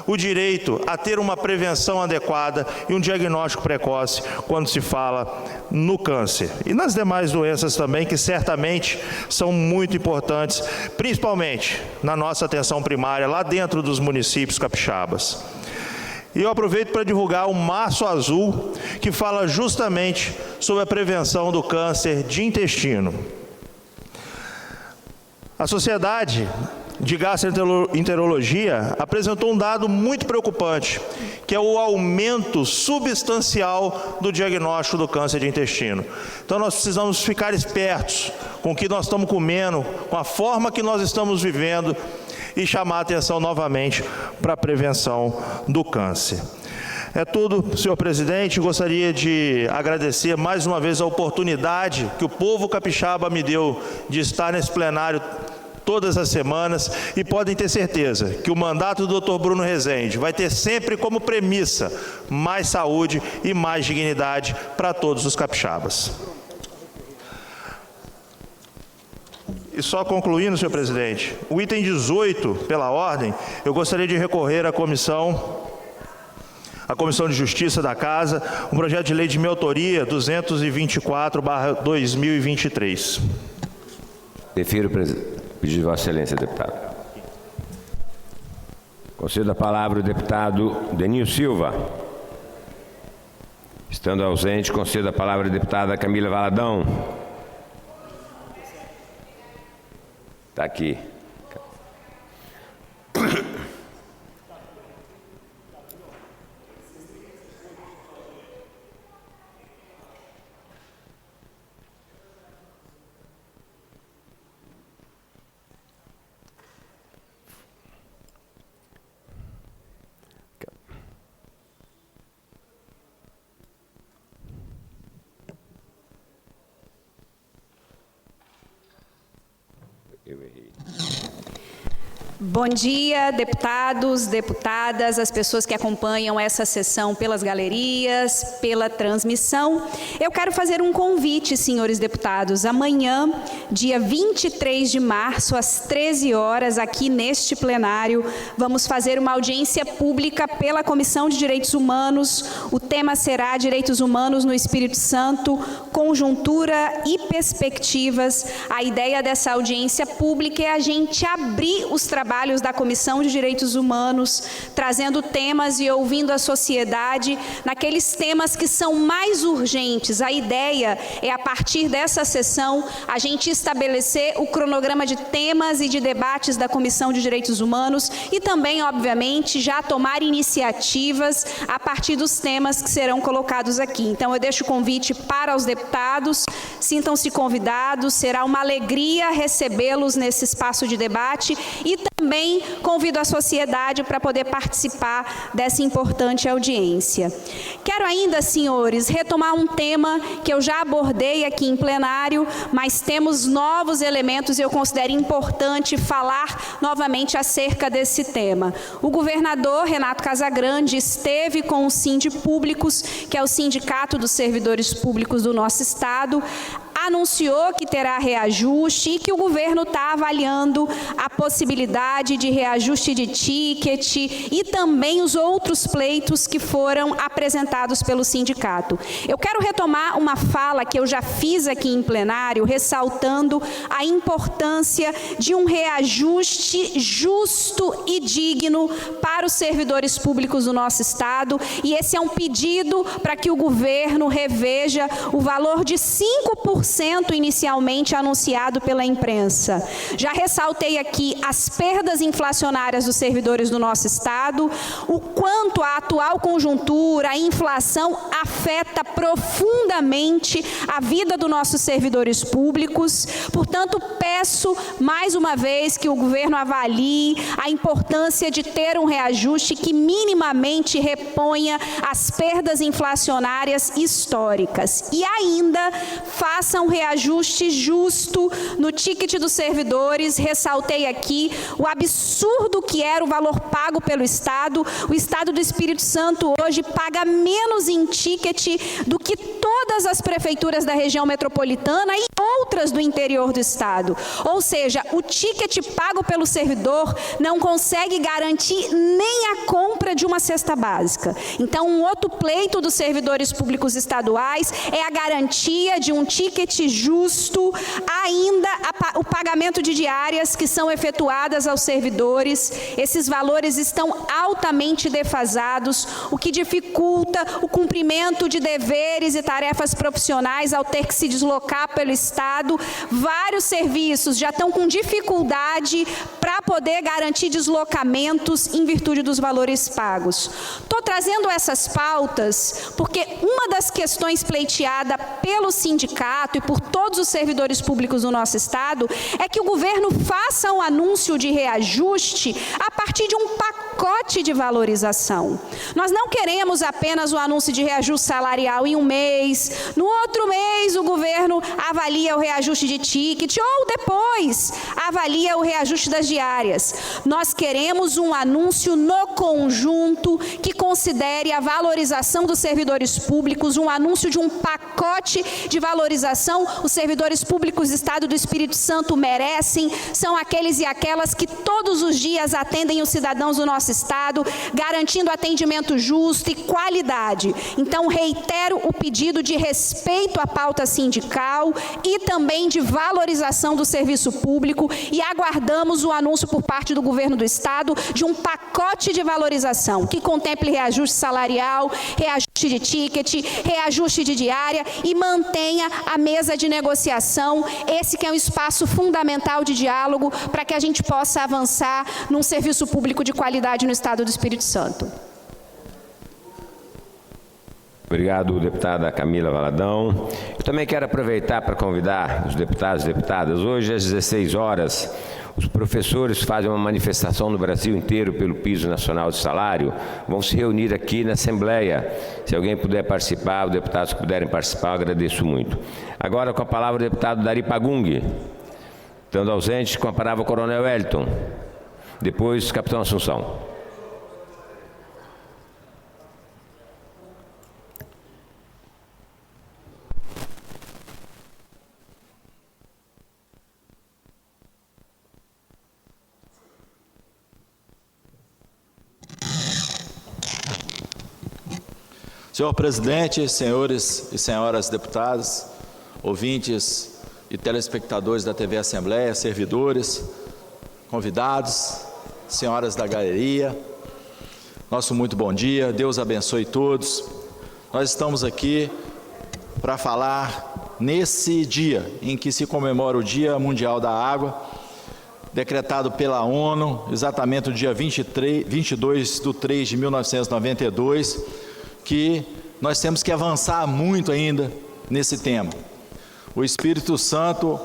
o direito a ter uma prevenção adequada e um diagnóstico precoce quando se fala no câncer. E nas demais doenças também, que certamente são muito importantes, principalmente na nossa atenção primária, lá dentro dos municípios capixabas. E eu aproveito para divulgar o Março Azul, que fala justamente sobre a prevenção do câncer de intestino. A sociedade de gastroenterologia apresentou um dado muito preocupante, que é o aumento substancial do diagnóstico do câncer de intestino. Então nós precisamos ficar espertos com o que nós estamos comendo, com a forma que nós estamos vivendo e chamar a atenção novamente para a prevenção do câncer. É tudo, senhor presidente. Gostaria de agradecer mais uma vez a oportunidade que o povo capixaba me deu de estar nesse plenário todas as semanas, e podem ter certeza que o mandato do Dr. Bruno Rezende vai ter sempre como premissa mais saúde e mais dignidade para todos os capixabas. E só concluindo, senhor presidente, o item 18, pela ordem, eu gostaria de recorrer à Comissão de Justiça da Casa, um projeto de lei de minha autoria, 224/2023. Defiro o pedido de Vossa Excelência, deputado. Concedo a palavra ao deputado Denil Silva. Estando ausente, concedo a palavra à deputada Camila Valadão. Está aqui. Eu errei. Bom dia, deputados, deputadas, as pessoas que acompanham essa sessão pelas galerias, pela transmissão. Eu quero fazer um convite, senhores deputados. Amanhã, dia 23 de março, às 13 horas, aqui neste plenário, vamos fazer uma audiência pública pela Comissão de Direitos Humanos. O tema será Direitos Humanos no Espírito Santo, conjuntura e perspectivas. A ideia dessa audiência pública é a gente abrir os trabalhos da Comissão de Direitos Humanos, trazendo temas e ouvindo a sociedade naqueles temas que são mais urgentes. A ideia é, a partir dessa sessão, a gente estabelecer o cronograma de temas e de debates da Comissão de Direitos Humanos e também, obviamente, já tomar iniciativas a partir dos temas que serão colocados aqui. Então, eu deixo o convite para os deputados, sintam-se convidados, será uma alegria recebê-los nesse espaço de debate e também convido a sociedade para poder participar dessa importante audiência. Quero ainda, senhores, retomar um tema que eu já abordei aqui em plenário, mas temos novos elementos e eu considero importante falar novamente acerca desse tema. O governador Renato Casagrande esteve com o Sindipúblicos, que é o Sindicato dos Servidores Públicos do nosso estado, anunciou que terá reajuste e que o governo está avaliando a possibilidade de reajuste de ticket e também os outros pleitos que foram apresentados pelo sindicato. Eu quero retomar uma fala que eu já fiz aqui em plenário, ressaltando a importância de um reajuste justo e digno para os servidores públicos do nosso estado, e esse é um pedido para que o governo reveja o valor de 5% inicialmente anunciado pela imprensa. Já ressaltei aqui as perdas inflacionárias dos servidores do nosso estado, o quanto a atual conjuntura, a inflação afeta profundamente a vida dos nossos servidores públicos. Portanto, peço mais uma vez que o governo avalie a importância de ter um reajuste que minimamente reponha as perdas inflacionárias históricas e ainda faça um reajuste justo no ticket dos servidores. Ressaltei aqui o absurdo que era o valor pago pelo Estado. O Estado do Espírito Santo hoje paga menos em ticket do que todas as prefeituras da região metropolitana e outras do interior do Estado. Ou seja, o ticket pago pelo servidor não consegue garantir nem a compra de uma cesta básica. Então, um outro pleito dos servidores públicos estaduais é a garantia de um ticket suficientemente justo ainda o pagamento de diárias que são efetuadas aos servidores. Esses valores estão altamente defasados, o que dificulta o cumprimento de deveres e tarefas profissionais ao ter que se deslocar pelo Estado. Vários serviços já estão com dificuldade para poder garantir deslocamentos em virtude dos valores pagos. Estou trazendo essas pautas porque uma das questões pleiteada pelo sindicato e por todos os servidores públicos do nosso Estado é que o governo faça um anúncio de reajuste a partir de um pacote de valorização. Nós não queremos apenas o anúncio de reajuste salarial em um mês, no outro mês o governo avalia o reajuste de ticket ou depois avalia o reajuste das diárias. Nós queremos um anúncio no conjunto que considere a valorização dos servidores públicos, um anúncio de um pacote de valorização. Os servidores públicos do Estado do Espírito Santo merecem, são aqueles e aquelas que todos os dias atendem os cidadãos do nosso Estado, garantindo atendimento justo e qualidade. Então, reitero o pedido de respeito à pauta sindical e também de valorização do serviço público e aguardamos o anúncio por parte do governo do Estado de um pacote de valorização que contemple reajuste salarial, reajuste de ticket, reajuste de diária e mantenha a mesa de negociação, esse que é um espaço fundamental de diálogo para que a gente possa avançar num serviço público de qualidade no Estado do Espírito Santo. Obrigado, deputada Camila Valadão. Eu também quero aproveitar para convidar os deputados e deputadas. Hoje, às 16 horas, os professores fazem uma manifestação no Brasil inteiro pelo piso nacional de salário. Vão se reunir aqui na Assembleia. Se alguém puder participar, os deputados que puderem participar, eu agradeço muito. Agora, com a palavra, o deputado Dari Pagung. Estando ausente, com a palavra o coronel Wellington. Depois, capitão Assunção. Senhor presidente, senhores e senhoras deputadas, ouvintes e telespectadores da TV Assembleia, servidores, convidados, senhoras da galeria, nosso muito bom dia, Deus abençoe todos. Nós estamos aqui para falar nesse dia em que se comemora o Dia Mundial da Água, decretado pela ONU, exatamente no dia 22/3/1992, que nós temos que avançar muito ainda nesse tema. O Espírito Santo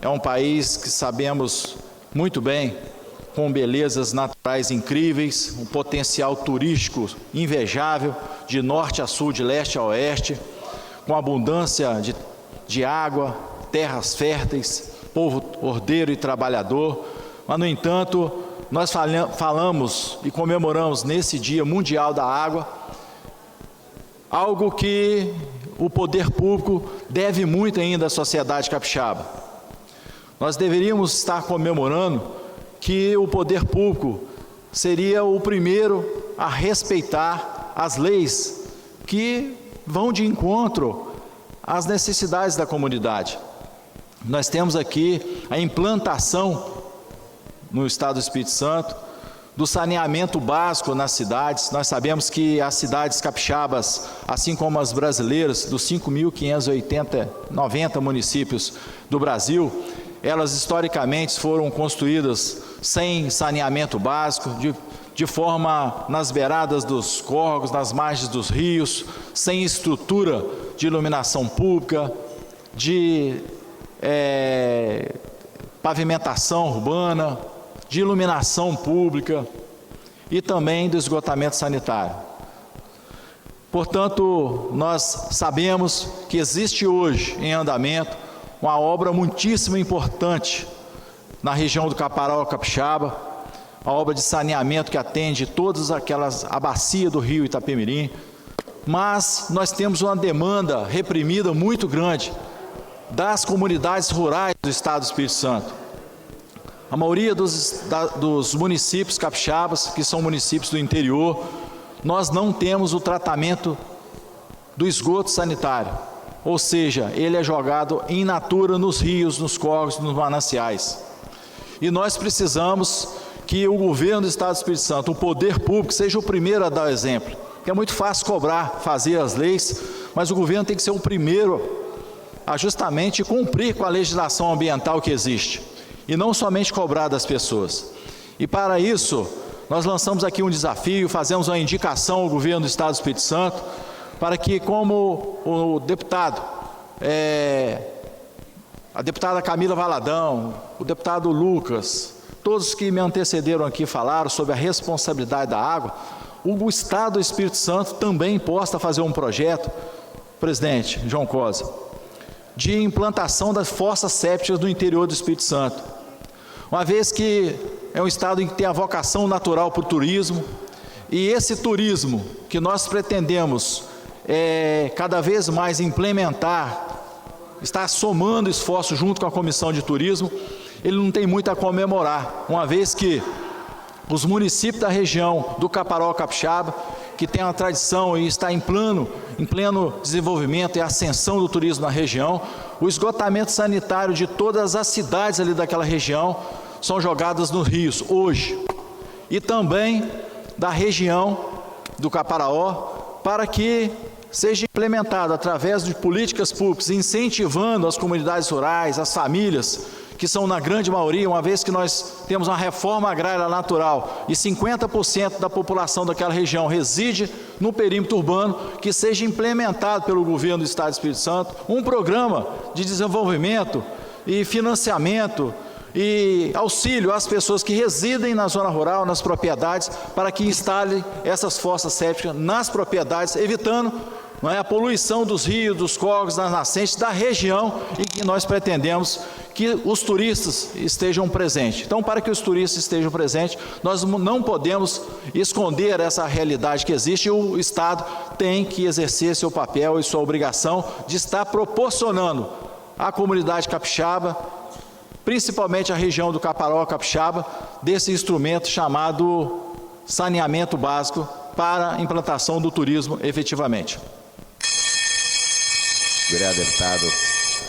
é um país que sabemos muito bem, com belezas naturais incríveis, um potencial turístico invejável, de norte a sul, de leste a oeste, com abundância de água, terras férteis, povo ordeiro e trabalhador. Mas, no entanto, nós falamos e comemoramos nesse Dia Mundial da Água algo que o poder público deve muito ainda à sociedade capixaba. Nós deveríamos estar comemorando que o poder público seria o primeiro a respeitar as leis que vão de encontro às necessidades da comunidade. Nós temos aqui a implantação no Estado do Espírito Santo do saneamento básico nas cidades. Nós sabemos que as cidades capixabas, assim como as brasileiras, dos 5.590 municípios do Brasil, elas historicamente foram construídas sem saneamento básico, de forma nas beiradas dos córregos, nas margens dos rios, sem estrutura de iluminação pública, de pavimentação urbana, de iluminação pública e também do esgotamento sanitário. Portanto, nós sabemos que existe hoje em andamento uma obra muitíssimo importante na região do Caparaó Capixaba, a obra de saneamento que atende todas a bacia do rio Itapemirim, mas nós temos uma demanda reprimida muito grande das comunidades rurais do Estado do Espírito Santo. A maioria dos municípios capixabas, que são municípios do interior, nós não temos o tratamento do esgoto sanitário. ou seja, ele é jogado in natura nos rios, nos córregos, nos mananciais. E nós precisamos que o governo do Estado do Espírito Santo, o poder público, seja o primeiro a dar o exemplo. É muito fácil cobrar, fazer as leis, mas o governo tem que ser o primeiro a justamente cumprir com a legislação ambiental que existe, e não somente cobrar das pessoas. E para isso, nós lançamos aqui um desafio, fazemos uma indicação ao governo do Estado do Espírito Santo, para que, como o deputado, a deputada Camila Valadão, o deputado Lucas, todos que me antecederam aqui falaram sobre a responsabilidade da água, o Estado do Espírito Santo também possa fazer um projeto, presidente João Cosa, de implantação das fossas sépticas no interior do Espírito Santo. Uma vez que é um estado em que tem a vocação natural para o turismo, e esse turismo que nós pretendemos cada vez mais implementar, está somando esforço junto com a Comissão de Turismo, ele não tem muito a comemorar, uma vez que os municípios da região do Caparaó Capixaba, que tem uma tradição e está em pleno desenvolvimento e ascensão do turismo na região, o esgotamento sanitário de todas as cidades ali daquela região são jogadas nos rios hoje, e também da região do Caparaó, para que seja implementado através de políticas públicas, incentivando as comunidades rurais, as famílias, que são na grande maioria, uma vez que nós temos uma reforma agrária natural e 50% da população daquela região reside no perímetro urbano, que seja implementado pelo governo do Estado do Espírito Santo um programa de desenvolvimento e financiamento e auxílio às pessoas que residem na zona rural, nas propriedades, para que instalem essas fossas sépticas nas propriedades, evitando a poluição dos rios, dos córregos, das nascentes da região, e que nós pretendemos que os turistas estejam presentes. Então, para que os turistas estejam presentes, nós não podemos esconder essa realidade que existe, e o Estado tem que exercer seu papel e sua obrigação de estar proporcionando à comunidade capixaba, principalmente a região do Caparaó Capixaba, desse instrumento chamado saneamento básico para a implantação do turismo efetivamente. Obrigado, deputado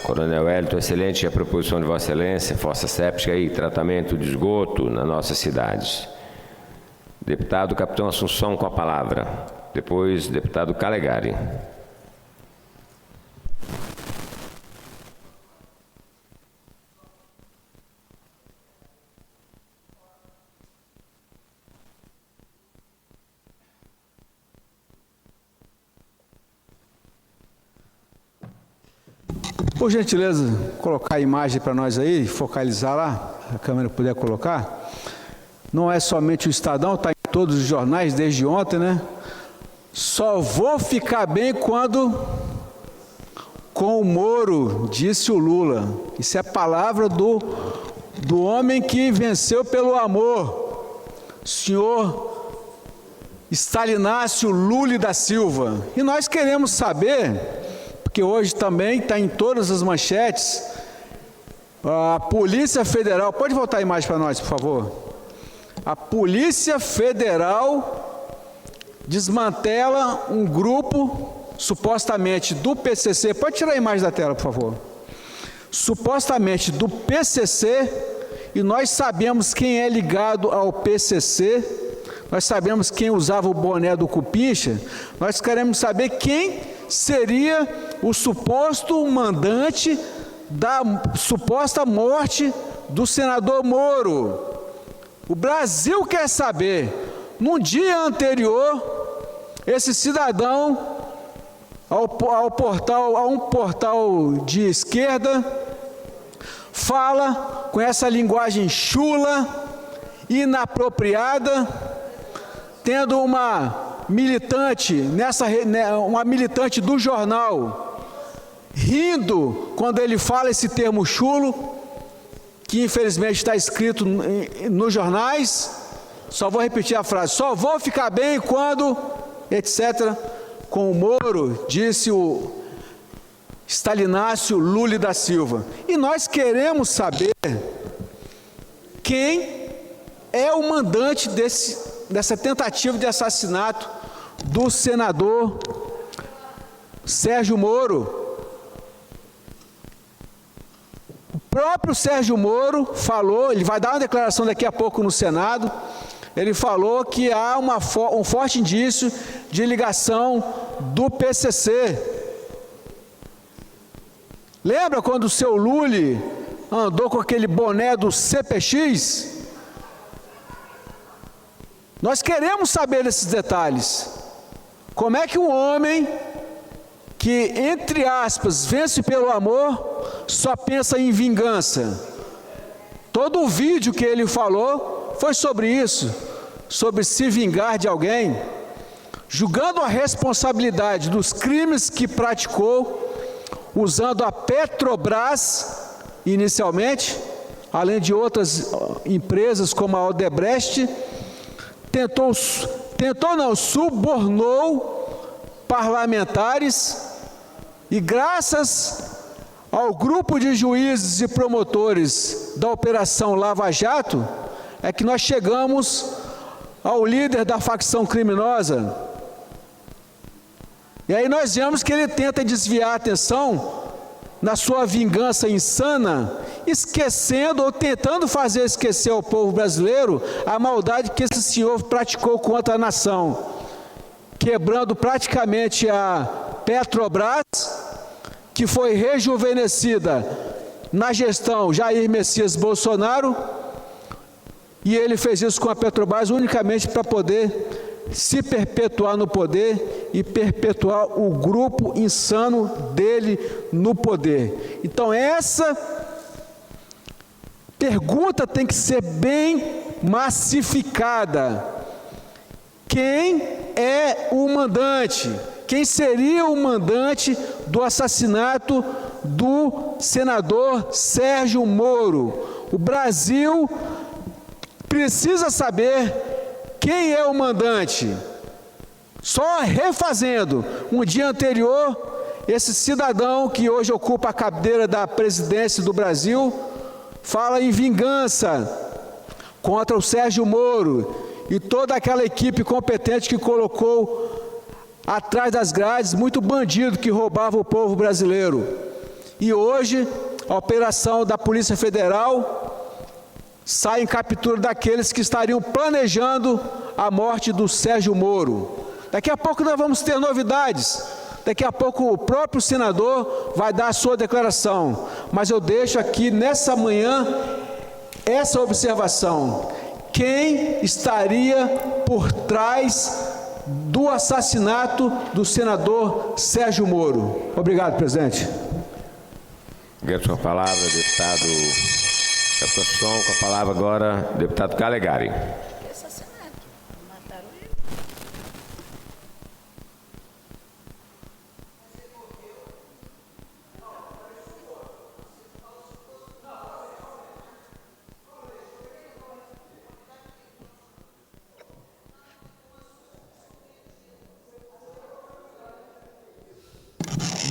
Coronel Wellington. Excelente a proposição de Vossa Excelência, fossa séptica e tratamento de esgoto nas nossas cidades. Deputado Capitão Assunção com a palavra. Depois, deputado Calegari. Por gentileza, colocar a imagem para nós aí, focalizar lá, a câmera puder colocar. Não é somente o Estadão, está em todos os jornais desde ontem, né? Só vou ficar bem quando com o Moro, disse o Lula. Isso é a palavra do homem que venceu pelo amor, senhor Stalinácio Lula da Silva. E nós queremos saber, que hoje também está em todas as manchetes, a Polícia Federal, pode voltar a imagem para nós, por favor? A Polícia Federal desmantela um grupo, supostamente do PCC, pode tirar a imagem da tela, por favor? Supostamente do PCC, e nós sabemos quem é ligado ao PCC, nós sabemos quem usava o boné do Cupincha, nós queremos saber quem seria o suposto mandante da suposta morte do senador Moro. O Brasil quer saber. No dia anterior, esse cidadão, a um portal de esquerda, fala com essa linguagem chula, inapropriada, tendo uma militante, uma militante do jornal, rindo quando ele fala esse termo chulo, que infelizmente está escrito nos jornais. Só vou repetir a frase: só vou ficar bem quando, etc., com o Moro, disse o Stalinácio Lula da Silva. E nós queremos saber quem é o mandante dessa tentativa de assassinato do senador Sérgio Moro. próprio Sérgio Moro falou, ele vai dar uma declaração daqui a pouco no Senado, ele falou que há um forte indício de ligação do PCC. Lembra quando o seu Lully andou com aquele boné do CPX? Nós queremos saber desses detalhes. Como é que um homem que, entre aspas, vence pelo amor, só pensa em vingança? Todo o vídeo que ele falou foi sobre isso, sobre se vingar de alguém, julgando a responsabilidade dos crimes que praticou, usando a Petrobras inicialmente, além de outras empresas como a Odebrecht, subornou parlamentares e, graças ao grupo de juízes e promotores da Operação Lava Jato, é que nós chegamos ao líder da facção criminosa. E aí nós vemos que ele tenta desviar a atenção na sua vingança insana, esquecendo ou tentando fazer esquecer ao povo brasileiro a maldade que esse senhor praticou contra a nação, quebrando praticamente a Petrobras, que foi rejuvenescida na gestão Jair Messias Bolsonaro, e ele fez isso com a Petrobras unicamente para poder se perpetuar no poder e perpetuar o grupo insano dele no poder. Então essa pergunta tem que ser bem massificada. Quem é o mandante? Quem seria o mandante do assassinato do senador Sérgio Moro? O Brasil precisa saber quem é o mandante. Só refazendo, um dia anterior, esse cidadão que hoje ocupa a cadeira da presidência do Brasil, fala em vingança contra o Sérgio Moro e toda aquela equipe competente que colocou atrás das grades muito bandido que roubava o povo brasileiro. E hoje, a operação da Polícia Federal sai em captura daqueles que estariam planejando a morte do Sérgio Moro. Daqui a pouco nós vamos ter novidades. Daqui a pouco o próprio senador vai dar a sua declaração. Mas eu deixo aqui nessa manhã essa observação. Quem estaria por trás do assassinato do senador Sérgio Moro? Obrigado, presidente. Agradeço a palavra, deputado Capitão. Com a palavra agora, deputado Calegari.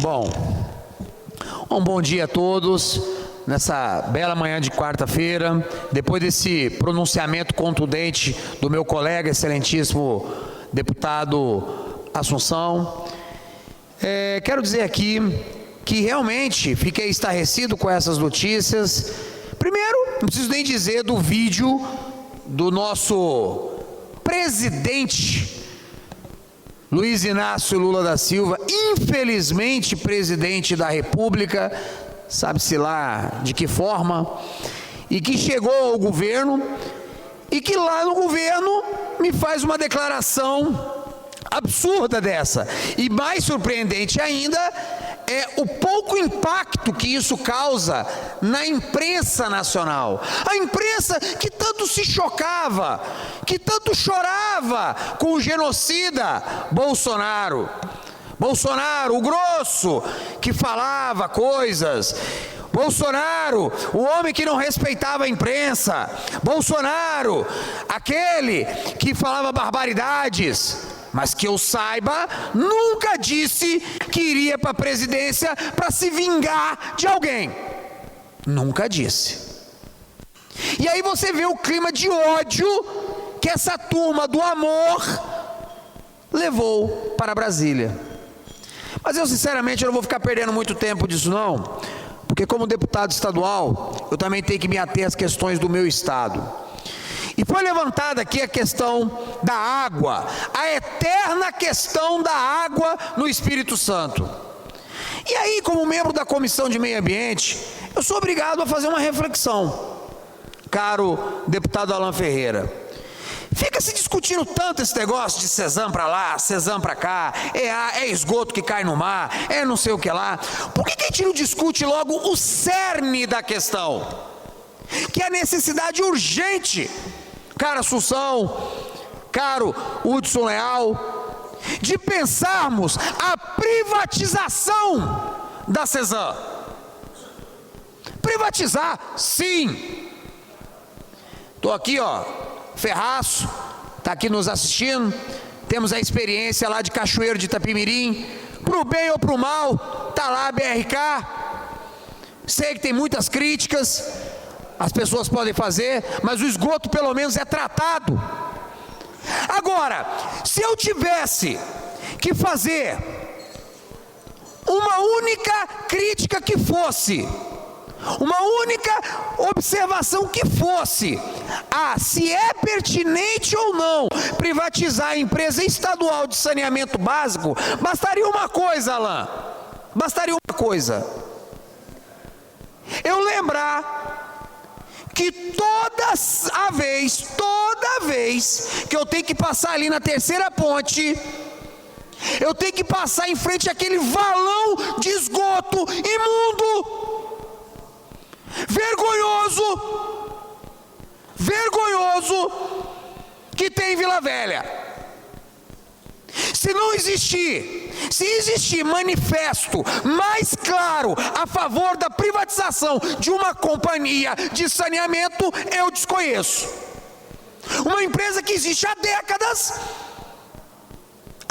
Bom, um bom dia a todos. Nessa bela manhã de quarta-feira, depois desse pronunciamento contundente do meu colega, excelentíssimo deputado Assunção, quero dizer aqui que realmente fiquei estarrecido com essas notícias. Primeiro, não preciso nem dizer do vídeo do nosso presidente Luiz Inácio Lula da Silva, infelizmente presidente da República, sabe-se lá de que forma, e que chegou ao governo, e que lá no governo me faz uma declaração absurda dessa. E mais surpreendente ainda é o pouco impacto que isso causa na imprensa nacional. A imprensa que tanto se chocava, que tanto chorava com o genocida Bolsonaro. Bolsonaro, o grosso, que falava coisas. Bolsonaro, o homem que não respeitava a imprensa. Bolsonaro, aquele que falava barbaridades, mas que eu saiba, nunca disse que iria para a presidência para se vingar de alguém. Nunca disse. E aí você vê o clima de ódio que essa turma do amor levou para Brasília. Mas eu sinceramente não vou ficar perdendo muito tempo disso não, porque como deputado estadual, eu também tenho que me ater às questões do meu estado. E foi levantada aqui a questão da água, a eterna questão da água no Espírito Santo. E aí, como membro da Comissão de Meio Ambiente, eu sou obrigado a fazer uma reflexão, caro deputado Alan Ferreira. Fica se discutindo tanto esse negócio de Cezam para lá, Cezam para cá, é esgoto que cai no mar, é não sei o que lá. Por que a gente não discute logo o cerne da questão? Que é a necessidade urgente, cara Assunção, caro Hudson Leal, de pensarmos a privatização da Cezam. Privatizar, sim. Estou aqui, ó, Ferraço, está aqui nos assistindo, temos a experiência lá de Cachoeiro de Itapimirim, para o bem ou para o mal, está lá a BRK, sei que tem muitas críticas, as pessoas podem fazer, mas o esgoto pelo menos é tratado. Agora, se eu tivesse que fazer uma única crítica que fosse, uma única observação que fosse, se é pertinente ou não privatizar a empresa estadual de saneamento básico, bastaria uma coisa, Alain, bastaria uma coisa, eu lembrar que toda vez que eu tenho que passar ali na terceira ponte, eu tenho que passar em frente àquele valão de esgoto imundo, vergonhoso que tem em Vila Velha. Se existir manifesto mais claro a favor da privatização de uma companhia de saneamento, eu desconheço. Uma empresa que existe há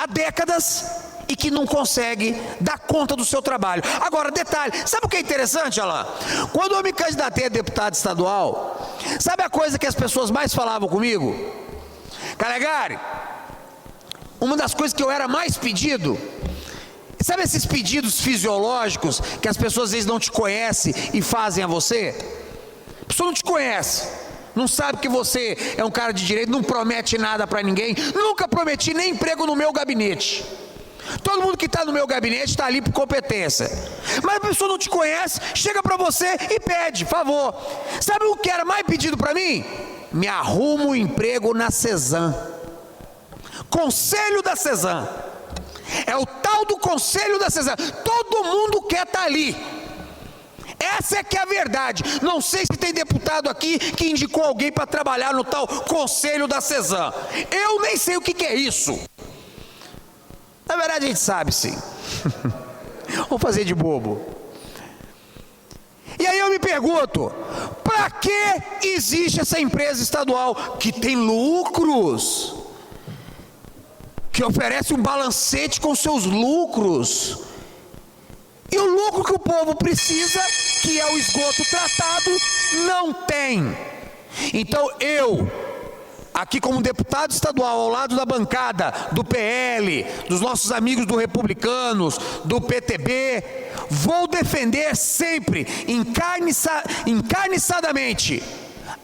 décadas e que não consegue dar conta do seu trabalho. Agora, detalhe, sabe o que é interessante, Alain? Quando eu me candidatei a deputado estadual, sabe a coisa que as pessoas mais falavam comigo? Calegari, uma das coisas que eu era mais pedido, sabe esses pedidos fisiológicos que as pessoas às vezes não te conhecem e fazem a você? A pessoa não te conhece, não sabe que você é um cara de direito, não promete nada para ninguém, nunca prometi nem emprego no meu gabinete. Todo mundo que está no meu gabinete está ali por competência, mas a pessoa não te conhece, chega para você e pede favor. Sabe o que era mais pedido para mim? Me arruma um emprego na Cezam, Conselho da Cezam, é o tal do Conselho da Cezam, todo mundo quer estar ali. Essa é que é a verdade. Não sei se tem deputado aqui que indicou alguém para trabalhar no tal Conselho da Cezam. Eu nem sei o que é isso. Na verdade a gente sabe sim. Vamos fazer de bobo. E aí eu me pergunto, para que existe essa empresa estadual que tem lucros, que oferece um balancete com seus lucros, e o lucro que o povo precisa, que é o esgoto tratado, não tem? Então eu, aqui como deputado estadual, ao lado da bancada do PL, dos nossos amigos do Republicanos, do PTB, vou defender sempre, encarniçadamente,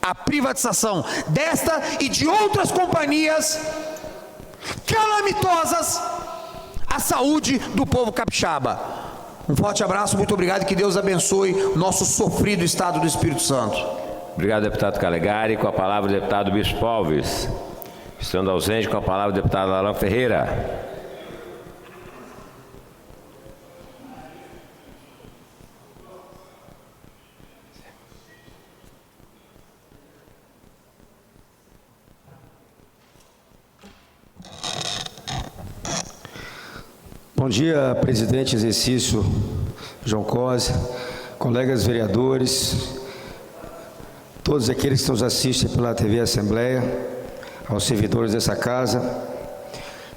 a privatização desta e de outras companhias calamitosas à saúde do povo capixaba. Um forte abraço, muito obrigado e que Deus abençoe o nosso sofrido estado do Espírito Santo. Obrigado, deputado Calegari. Com a palavra, o deputado Bispo Alves. Estando ausente, com a palavra, o deputado Alan Ferreira. Bom dia, presidente em exercício João Cosi, colegas vereadores, todos aqueles que nos assistem pela TV Assembleia, aos servidores dessa casa.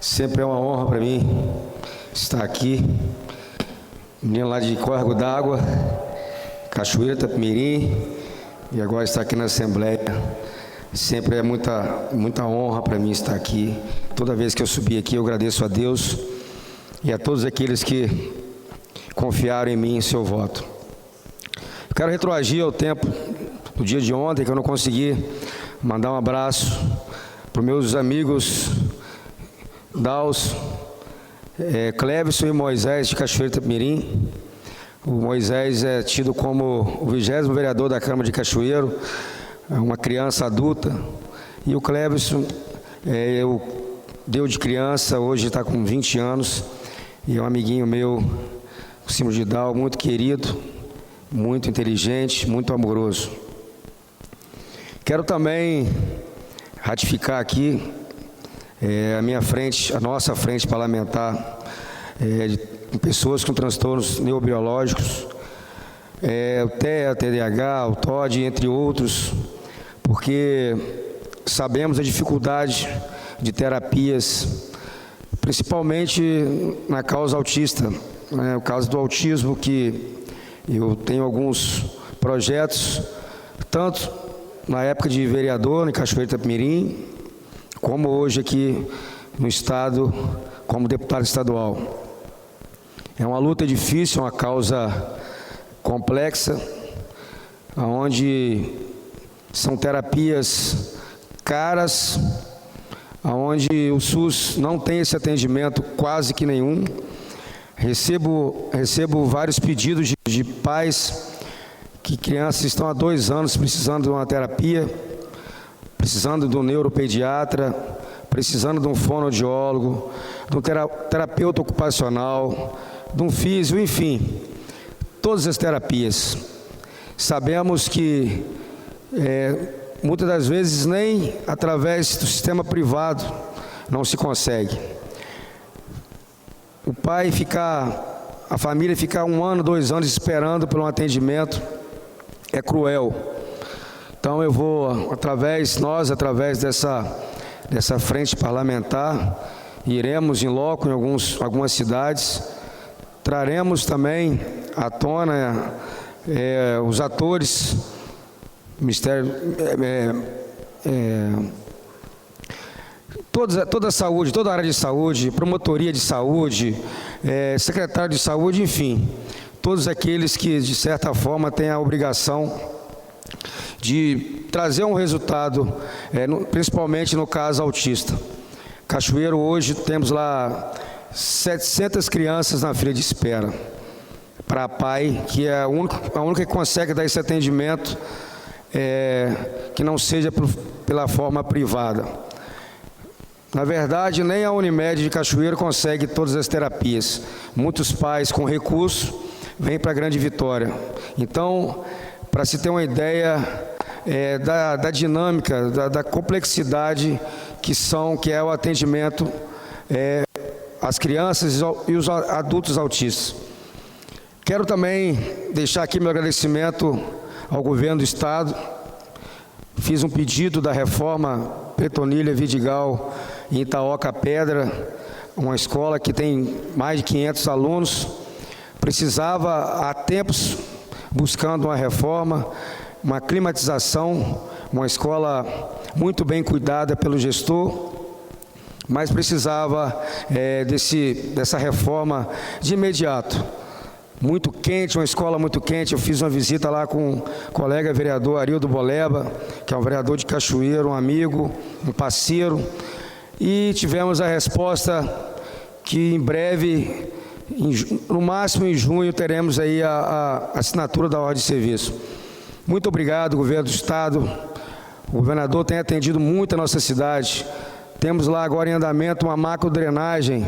Sempre é uma honra para mim estar aqui, menino lá de Córrego d'Água, Cachoeira, Itapimirim, e agora estar aqui na Assembleia. Sempre é muita honra para mim estar aqui. Toda vez que eu subir aqui, eu agradeço a Deus e a todos aqueles que confiaram em mim em seu voto. quero retroagir ao tempo do dia de ontem, que eu não consegui mandar um abraço para os meus amigos Daus, Clevison e Moisés de Cachoeiro de Itapemirim. O Moisés é tido como o 20º vereador da Câmara de Cachoeiro, uma criança adulta, e o Clevison deu de criança, hoje está com 20 anos, e é um amiguinho meu, Simão de Dal, muito querido, muito inteligente, muito amoroso. Quero também ratificar aqui a nossa frente parlamentar, de pessoas com transtornos neurobiológicos, o TEA, TDAH, o TOD, entre outros, porque sabemos a dificuldade de terapias, principalmente na causa autista, o caso do autismo, que eu tenho alguns projetos, tanto na época de vereador em Cachoeiro de Itapemirim, como hoje aqui no Estado, como deputado estadual. É uma luta difícil, uma causa complexa, onde são terapias caras, onde o SUS não tem esse atendimento quase que nenhum. Recebo vários pedidos de pais que crianças estão há 2 anos precisando de uma terapia, precisando de um neuropediatra, precisando de um fonoaudiólogo, de um terapeuta ocupacional, de um físio, enfim, todas as terapias. Sabemos que muitas das vezes nem através do sistema privado não se consegue. A família ficar 1 ano, 2 anos esperando por um atendimento é cruel. Então eu vou, através dessa frente parlamentar, iremos em loco em algumas cidades, traremos também à tona os atores, Ministério, toda a saúde, toda a área de saúde, promotoria de saúde, secretário de saúde, enfim, todos aqueles que, de certa forma, têm a obrigação de trazer um resultado, principalmente no caso autista. Cachoeiro, hoje, temos lá 700 crianças na fila de espera para pai, que é a única que consegue dar esse atendimento, que não seja pela forma privada. Na verdade, nem a Unimed de Cachoeiro consegue todas as terapias. Muitos pais com recurso vêm para a Grande Vitória. Então, para se ter uma ideia da dinâmica, da complexidade que é o atendimento às crianças e os adultos autistas. Quero também deixar aqui meu agradecimento ao governo do Estado. Fiz um pedido da reforma Petonilha Vidigal em Itaoca Pedra, uma escola que tem mais de 500 alunos. Precisava, há tempos, buscando uma reforma, uma climatização, uma escola muito bem cuidada pelo gestor, mas precisava dessa reforma de imediato. Muito quente, uma escola muito quente. Eu fiz uma visita lá com o colega vereador Arildo Boleba, que é um vereador de Cachoeiro, um amigo, um parceiro, e tivemos a resposta que em breve, no máximo em junho, teremos aí a assinatura da ordem de serviço. Muito obrigado, governo do Estado. O governador tem atendido muito a nossa cidade. Temos lá agora em andamento uma macrodrenagem,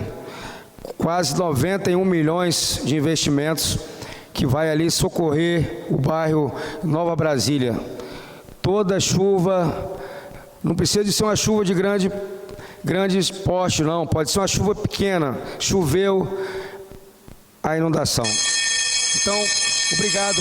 quase 91 milhões de investimentos, que vai ali socorrer o bairro Nova Brasília. Toda chuva, não precisa de ser uma chuva de grande porte, não, pode ser uma chuva pequena, choveu, a inundação. Então, obrigado,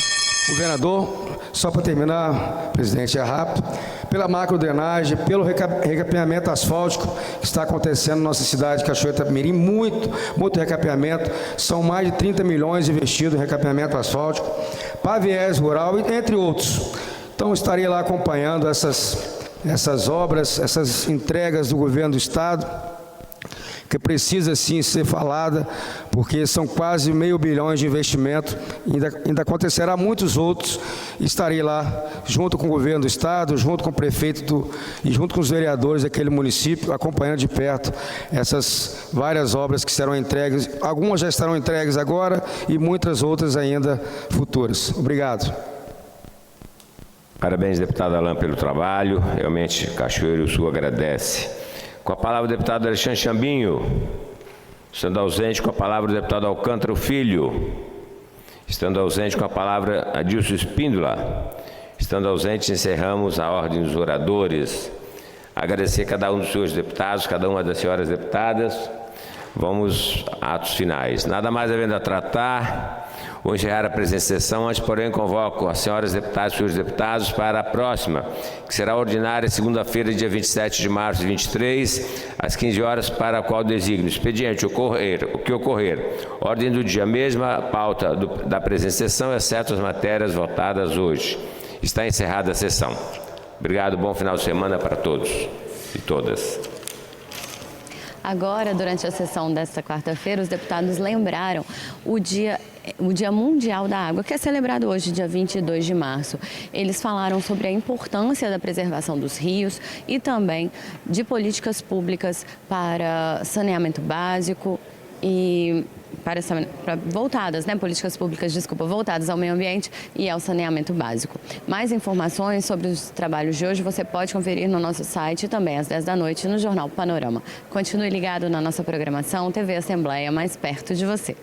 governador. Só para terminar, presidente, é rápido, pela macrodrenagem, pelo recapeamento asfáltico que está acontecendo na nossa cidade de Cachoeiro de Itapemirim, muito recapeamento, são mais de 30 milhões investidos em recapeamento asfáltico, para viés rural, entre outros. Então, estarei lá acompanhando essas obras, essas entregas do governo do Estado. porque precisa sim ser falada, porque são quase R$500 bilhões de investimento, ainda acontecerá muitos outros. Estarei lá junto com o governo do estado, junto com o prefeito e junto com os vereadores daquele município, acompanhando de perto essas várias obras que serão entregues. Algumas já estarão entregues agora e muitas outras ainda futuras. Obrigado. Parabéns, deputado Alain, pelo trabalho. Realmente, Cachoeiro Sul agradece. Com a palavra o deputado Alexandre Chambinho. Estando ausente, com a palavra o deputado Alcântara Filho. Estando ausente, com a palavra Adilson Espíndola. Estando ausente, encerramos a ordem dos oradores. Agradecer a cada um dos senhores deputados, cada uma das senhoras deputadas. Vamos a atos finais. Nada mais havendo a tratar. Vou encerrar a presente sessão, antes, porém, convoco as senhoras deputadas e senhores deputados para a próxima, que será ordinária, segunda-feira, dia 27 de março de 23, às 15 horas, para a qual designo expediente o que ocorrer. Ordem do dia, mesma pauta da presente sessão, exceto as matérias votadas hoje. Está encerrada a sessão. Obrigado, bom final de semana para todos e todas. Agora, durante a sessão desta quarta-feira, os deputados lembraram o Dia Mundial da Água, que é celebrado hoje, dia 22 de março. Eles falaram sobre a importância da preservação dos rios e também de políticas públicas para saneamento básico e políticas públicas, voltadas ao meio ambiente e ao saneamento básico. Mais informações sobre os trabalhos de hoje você pode conferir no nosso site e também às 10 da noite no Jornal Panorama. Continue ligado na nossa programação TV Assembleia, mais perto de você.